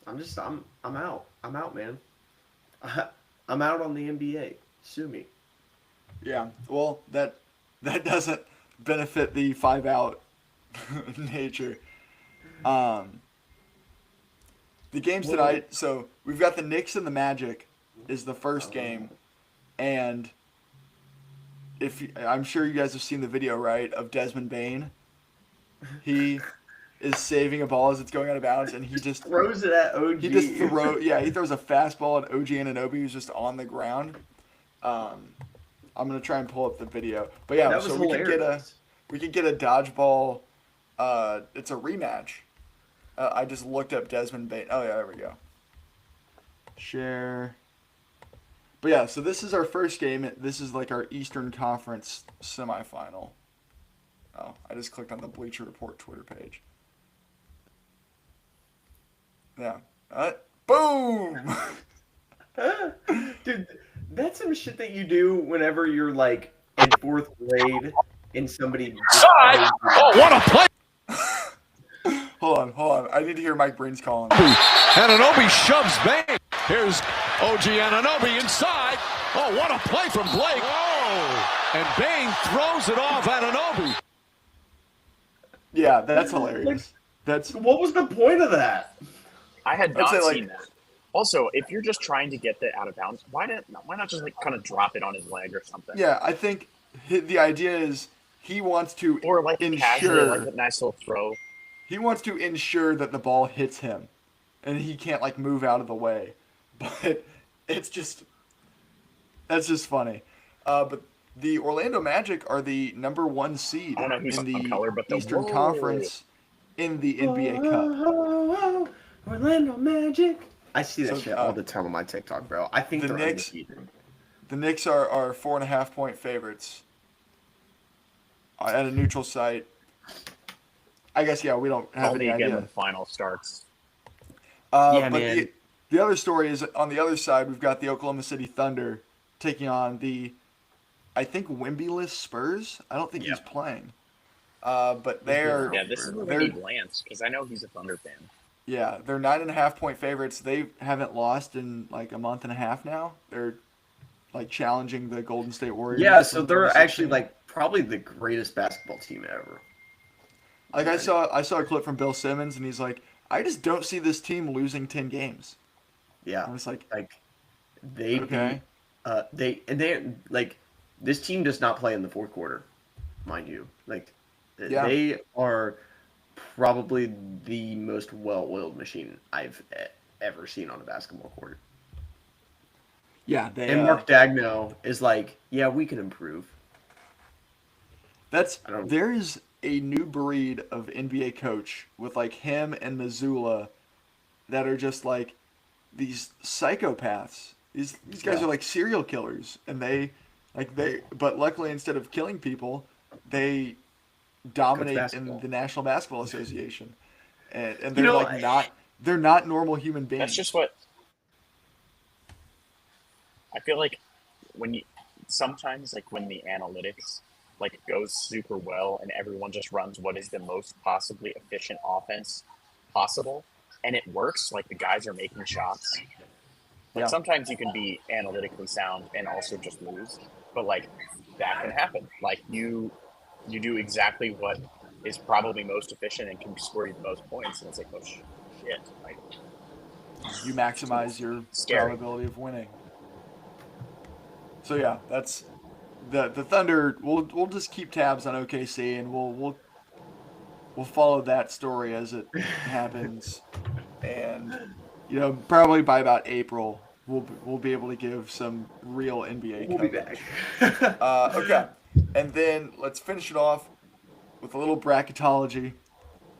I'm out. I'm out, man. I'm out on the NBA. Sue me. Yeah, well, that doesn't benefit the 5-out nature. The games tonight, so we've got the Knicks and the Magic is the first game, and I'm sure you guys have seen the video, right, of Desmond Bane. He is saving a ball as it's going out of bounds, and he just throws it at OG. He throws a fastball at OG Anunoby, who's just on the ground. I'm gonna try and pull up the video, but yeah, so we could get a dodgeball. It's a rematch. I just looked up Desmond Bane. Oh yeah, there we go. Share. But yeah, so this is our first game. This is like our Eastern Conference semifinal. Oh, I just clicked on the Bleacher Report Twitter page. Yeah. Boom! Dude, that's some shit that you do whenever you're like in 4th grade and somebody. Oh, what a play! Hold on. I need to hear Mike Breen's calling. Anunoby shoves Bane. Here's OG Anunoby inside. Oh, what a play from Blake. Oh, and Bane throws it off Anunoby. Yeah, that's hilarious. What was the point of that? I had not seen that. Also, if you're just trying to get the out of bounds, why not just like kind of drop it on his leg or something? Yeah, I think the idea is he wants to or like ensure casually, like a nice little throw. he wants to ensure that the ball hits him, and he can't like move out of the way. But it's just that's just funny. But the Orlando Magic are the number 1 seed I don't know who's in on the color, but the Eastern whoa. Conference in the NBA Cup. Orlando Magic. I see that So, shit all the time on my TikTok, bro. I think the they're Knicks- undefeated. The Knicks are 4.5-point favorites at a neutral site. I guess we don't have Only any again idea. when the final starts. Yeah, But man. the other story is on the other side. We've got the Oklahoma City Thunder taking on the, I think, Wemby-less Spurs. I don't think he's playing. But they're Yeah, this is where we they're need Lance because I know he's a Thunder fan. they're 9.5-point favorites. They haven't lost in like a month and a half now. They're like challenging the Golden State Warriors. Yeah, so from they're 2016. actually like probably the greatest basketball team ever. Like I saw a clip from Bill Simmons, and he's like, I just don't see this team losing 10 games. Yeah, I was like, they okay. they like this team does not play in the fourth quarter, mind you. Like they are probably the most well-oiled machine I've ever seen on a basketball court. Yeah, they. And Mark Daigneault is like, yeah, we can improve. There is a new breed of NBA coach with like him and Missoula that are just like these psychopaths. These guys are like serial killers, and but luckily instead of killing people, they dominate in the National Basketball Association, and they're they're not normal human beings. That's just what I feel like sometimes when the analytics like goes super well and everyone just runs what is the most possibly efficient offense possible and it works, like the guys are making shots. Like sometimes you can be analytically sound and also just lose, but like that can happen. Like you do exactly what is probably most efficient and can score you the most points, and it's like, oh shit, like you maximize your probability of winning. So yeah, that's the Thunder. We'll just keep tabs on OKC, and we'll follow that story as it happens, and probably by about April we'll be able to give some real NBA We'll be coverage. back. Okay, and then let's finish it off with a little bracketology.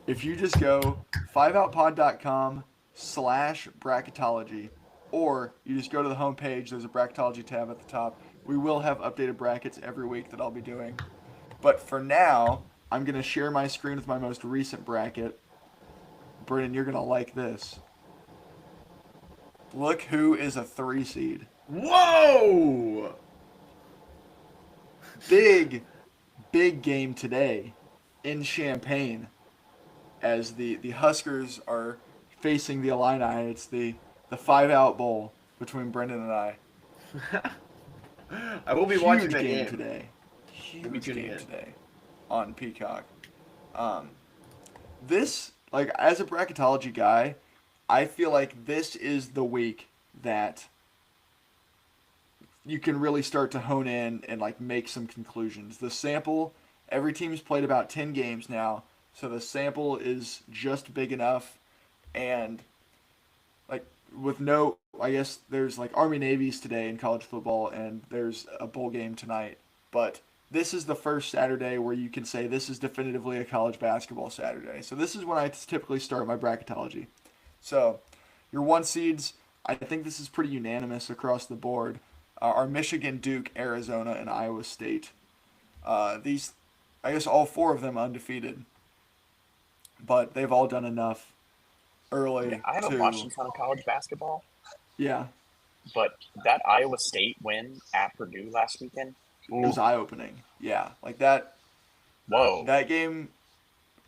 If you just go 5outpod.com/bracketology, or you just go to the homepage, there's a bracketology tab at the top. We will have updated brackets every week that I'll be doing. But for now, I'm going to share my screen with my most recent bracket. Brennan, you're going to like this. Look who is a 3 seed. Whoa! Big game today in Champaign as the Huskers are facing the Illini. It's the 5-out bowl between Brendan and I. I will be watching that game game today. Huge game today on Peacock. This, like, as a bracketology guy, I feel like this is the week that you can really start to hone in and like make some conclusions. The sample, every team's played about 10 games now, so the sample is just big enough, and like with no, I guess there's like Army Navy's today in college football, and there's a bowl game tonight, but this is the first Saturday where you can say this is definitively a college basketball Saturday. So this is when I typically start my bracketology. So your 1 seeds, I think this is pretty unanimous across the board, are Michigan, Duke, Arizona, and Iowa State. These, I guess all 4 of them undefeated, but they've all done enough early. I haven't watched a ton of college basketball. Yeah. But that Iowa State win at Purdue last weekend, it was eye-opening. Yeah, like that. Whoa. That game,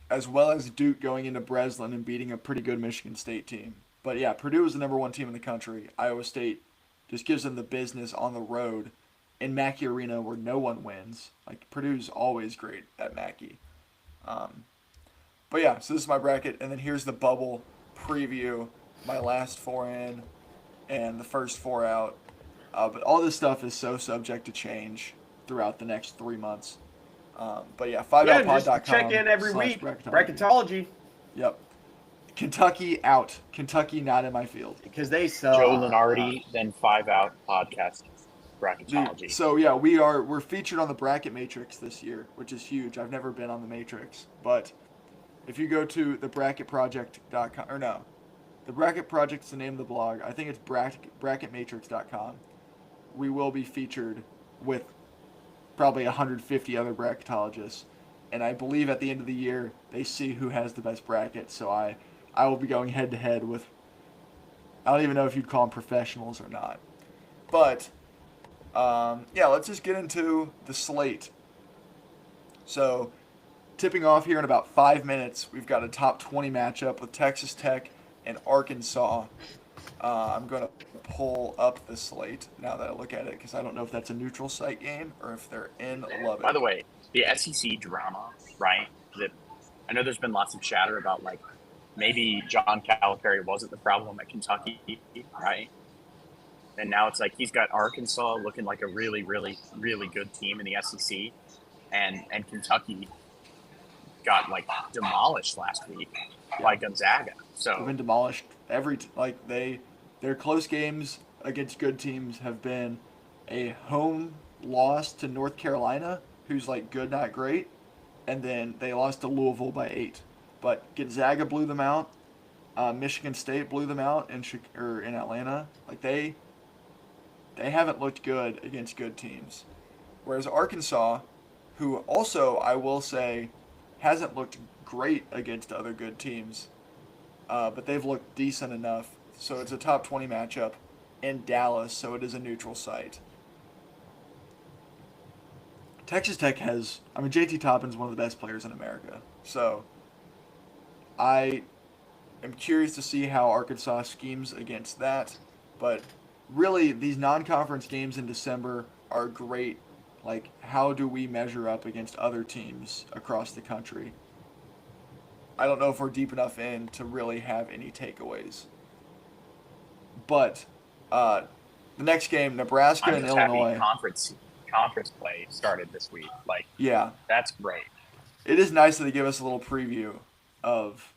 as well as Duke going into Breslin and beating a pretty good Michigan State team. But yeah, Purdue is the number 1 team in the country. Iowa State just gives them the business on the road in Mackey Arena where no one wins. Like, Purdue's always great at Mackey. But yeah, so this is my bracket, and then here's the bubble preview. My last 4 in and the first 4 out. But all this stuff is so subject to change throughout the next 3 months. But yeah, 5outpod.com. Just check in every week. Bracketology. Yep. Kentucky out. Kentucky not in my field. Because they sell. Joe Lunardi, then 5 Out podcast bracketology. Dude, so yeah, we're featured on the Bracket Matrix this year, which is huge. I've never been on the Matrix, but if you go to thebracketproject.com, or no, the Bracket Project's the name of the blog. I think it's bracketmatrix.com. We will be featured with probably 150 other bracketologists, and I believe at the end of the year they see who has the best bracket. So I will be going head to head with. I don't even know if you'd call them professionals or not, but yeah, let's just get into the slate. So, tipping off here in about 5 minutes, we've got a top 20 matchup with Texas Tech and Arkansas. I'm going to pull up the slate now that I look at it because I don't know if that's a neutral site game or if they're in Lubbock. By the way, the SEC drama, right? That I know there's been lots of chatter about, like, maybe John Calipari wasn't the problem at Kentucky, right? And now it's like he's got Arkansas looking like a really, really, really good team in the SEC, and Kentucky got like demolished last week by Gonzaga. They've So been demolished their close games against good teams have been a home loss to North Carolina, who's like good not great, and then they lost to Louisville by 8. But Gonzaga blew them out. Michigan State blew them out in Atlanta. Like they haven't looked good against good teams. Whereas Arkansas, who also, I will say, hasn't looked great against other good teams, but they've looked decent enough. So it's a top 20 matchup in Dallas, so it is a neutral site. Texas Tech JT Toppin's one of the best players in America. So I am curious to see how Arkansas schemes against that. But really, these non-conference games in December are great. Like, how do we measure up against other teams across the country? I don't know if we're deep enough in to really have any takeaways. But the next game, Nebraska I'm and just Illinois. happy conference play started this week. Like, Yeah, that's great. it is nice that they give us a little preview of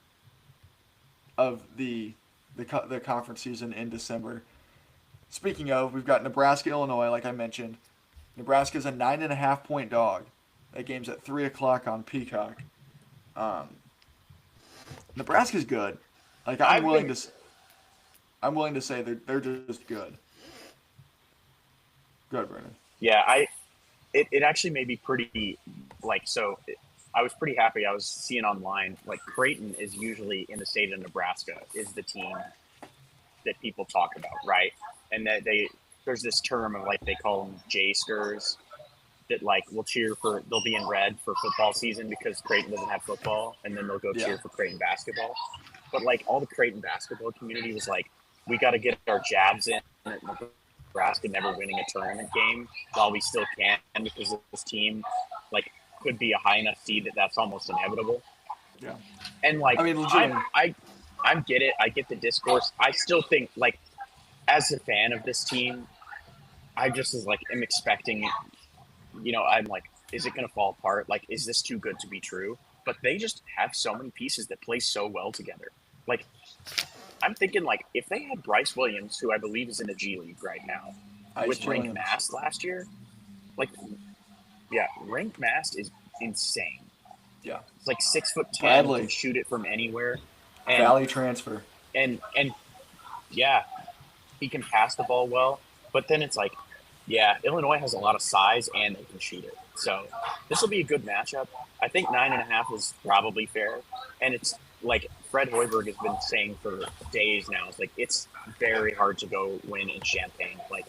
the conference season in December. Speaking of, we've got Nebraska, Illinois, like I mentioned. Nebraska's a 9.5-point dog. That game's at 3:00 on Peacock. Nebraska's good. Like I'm willing to say they're just good. Good, Brennan. Yeah, it actually made me pretty I was pretty happy. I was seeing online like Creighton is usually in the state of Nebraska is the team that people talk about, right? And that there's this term of like they call them J-sters that like will they'll be in red for football season because Creighton doesn't have football, and then they'll go cheer for Creighton basketball. But like all the Creighton basketball community was like, we got to get our jabs in at Nebraska never winning a tournament game while we still can because this team like could be a high enough seed that's almost inevitable. Yeah. And like I mean, legitimately. I get it. I get the discourse. I still think like as a fan of this team, I just am expecting, I'm like, is it going to fall apart? Like, is this too good to be true? But they just have so many pieces that play so well together. Like, I'm thinking, like, if they had Bryce Williams, who I believe is in the G League right now, with Rink Mast last year, like, yeah, Rink Mast is insane. Yeah. It's like 6'10", Bradley. can shoot it from anywhere. And, Valley transfer. And yeah, he can pass the ball well. But then it's like, yeah, Illinois has a lot of size and they can shoot it. So this will be a good matchup. I think 9.5 is probably fair. And it's like Fred Hoiberg has been saying for days now. It's like it's very hard to go win in Champaign. Like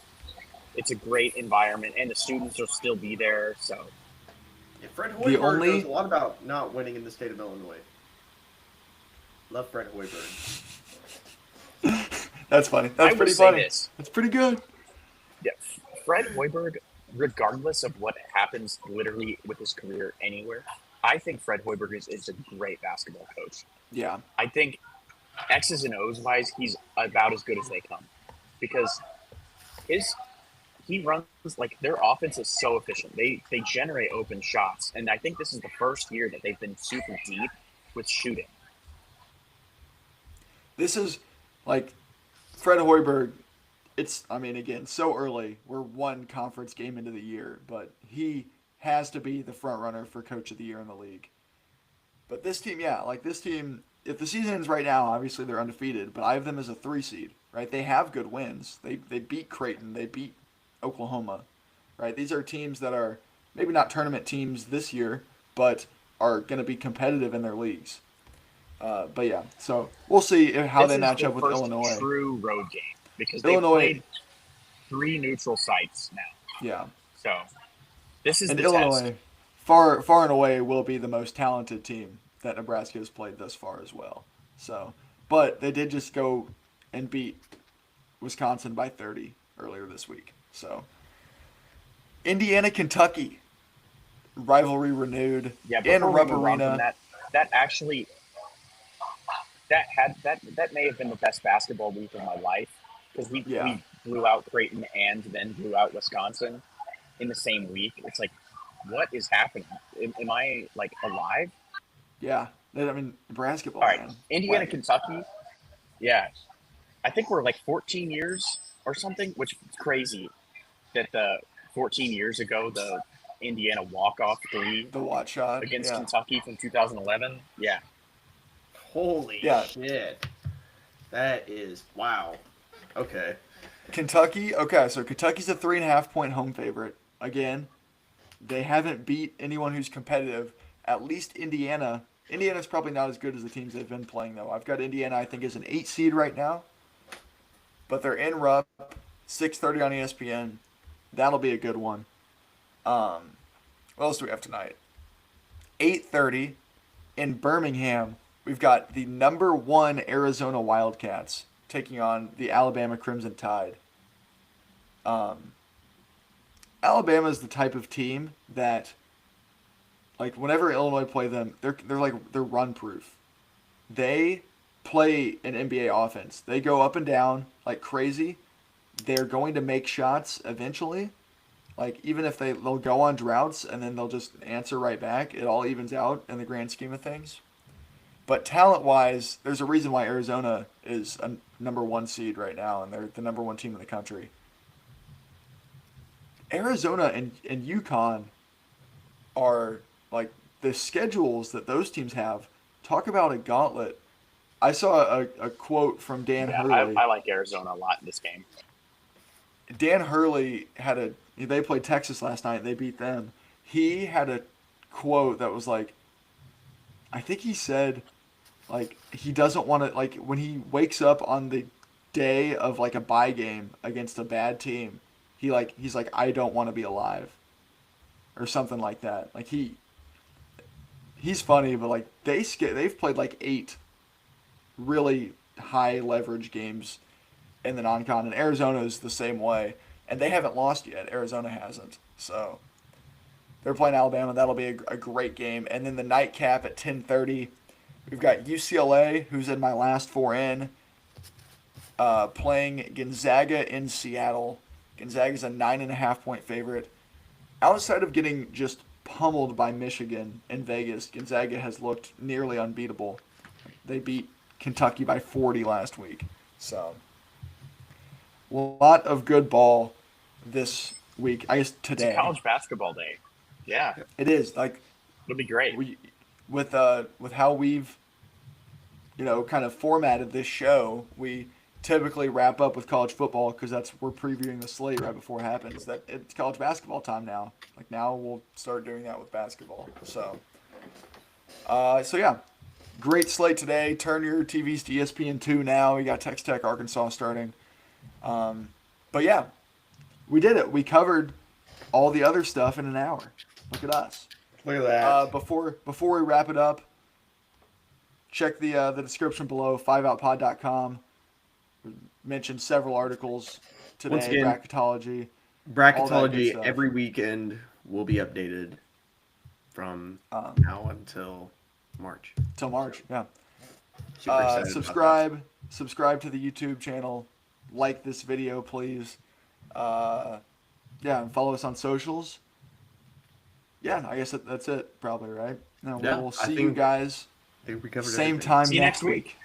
it's a great environment and the students will still be there. So yeah, Fred Hoiberg knows a lot about not winning in the state of Illinois. Love Fred Hoiberg. That's funny. That's pretty funny. That's pretty good. Yeah, Fred Hoiberg, regardless of what happens literally with his career anywhere, I think Fred Hoiberg is a great basketball coach. Yeah. I think X's and O's wise, he's about as good as they come because he runs like their offense is so efficient. They generate open shots, and I think this is the first year that they've been super deep with shooting. This is like Fred Hoiberg. Again, so early. We're one conference game into the year, but he has to be the front runner for Coach of the Year in the league. But this team, if the season ends right now, obviously they're undefeated, but I have them as a 3 seed, right? They have good wins. They beat Creighton. They beat Oklahoma, right? These are teams that are maybe not tournament teams this year, but are going to be competitive in their leagues. But yeah, so we'll see how they match up with Illinois. True road game because Illinois, they played 3 neutral sites now. Yeah. So this is and the Illinois, test. far and away, will be the most talented team that Nebraska has played thus far as well. So, but they did just go and beat Wisconsin by 30 earlier this week. So, Indiana, Kentucky, rivalry renewed in Rupp Arena. That actually that may have been the best basketball week of my life because we blew out Creighton and then blew out Wisconsin in the same week. It's like, what is happening? Am I like alive? Yeah, basketball. All right, man. Indiana, Kentucky. Yeah, I think we're like 14 years or something, which is crazy. That 14 years ago, the Indiana walk-off 3, the watch shot against Kentucky from 2011. Yeah. Holy shit. That is wow. Okay. Kentucky. Okay, so Kentucky's a 3.5-point home favorite. Again, they haven't beat anyone who's competitive. At least Indiana. Indiana's probably not as good as the teams they've been playing, though. I've got Indiana, I think, as an 8 seed right now. But they're in Rupp, 6:30 on ESPN. That'll be a good one. What else do we have tonight? 8:30 in Birmingham. We've got the number 1 Arizona Wildcats taking on the Alabama Crimson Tide. Alabama is the type of team that, like, whenever Illinois play them, they're run proof. They play an NBA offense. They go up and down like crazy. They're going to make shots eventually. Like, even if they'll go on droughts and then they'll just answer right back, it all evens out in the grand scheme of things. But talent-wise, there's a reason why Arizona is a number 1 seed right now, and they're the number 1 team in the country. Arizona and UConn are, like, the schedules that those teams have. Talk about a gauntlet. I saw a quote from Dan Hurley. I like Arizona a lot in this game. Dan Hurley they played Texas last night, and they beat them. He had a quote that was like, I think he said, like, he doesn't want to, like, when he wakes up on the day of, like, a bye game against a bad team, he's like, I don't want to be alive, or something like that. Like, he's funny, but, like, they've played like 8 really high leverage games in the non-con, and Arizona's the same way, and they haven't lost yet. Arizona hasn't, so they're playing Alabama. That'll be a great game. And then the nightcap at 10:30, we've got UCLA, who's in my last 4 in, playing Gonzaga in Seattle. Gonzaga's a 9.5-point favorite. Outside of getting just pummeled by Michigan in Vegas, Gonzaga has looked nearly unbeatable. They beat Kentucky by 40 last week. So, a lot of good ball this week. I guess today. It's college basketball day. Yeah, it is. Like, it'll be great. With how we've, kind of formatted this show, we typically wrap up with college football because we're previewing the slate right before it happens. That it's college basketball time now. Like, now we'll start doing that with basketball. So yeah, great slate today. Turn your TVs to ESPN2 now. We got Texas Tech, Arkansas starting. But yeah, we did it. We covered all the other stuff in an hour. Look at us. Look at that. Before we wrap it up, check the description below, 5outpod.com. We mentioned several articles today. Once again, bracketology. Bracketology every weekend will be updated from now until March. Till March, yeah. Super excited Subscribe to the YouTube channel. Like this video, please. And follow us on socials. Yeah, I guess that's it, probably, right? No, Yeah, we'll see you guys I think we covered same everything. time See you next next week.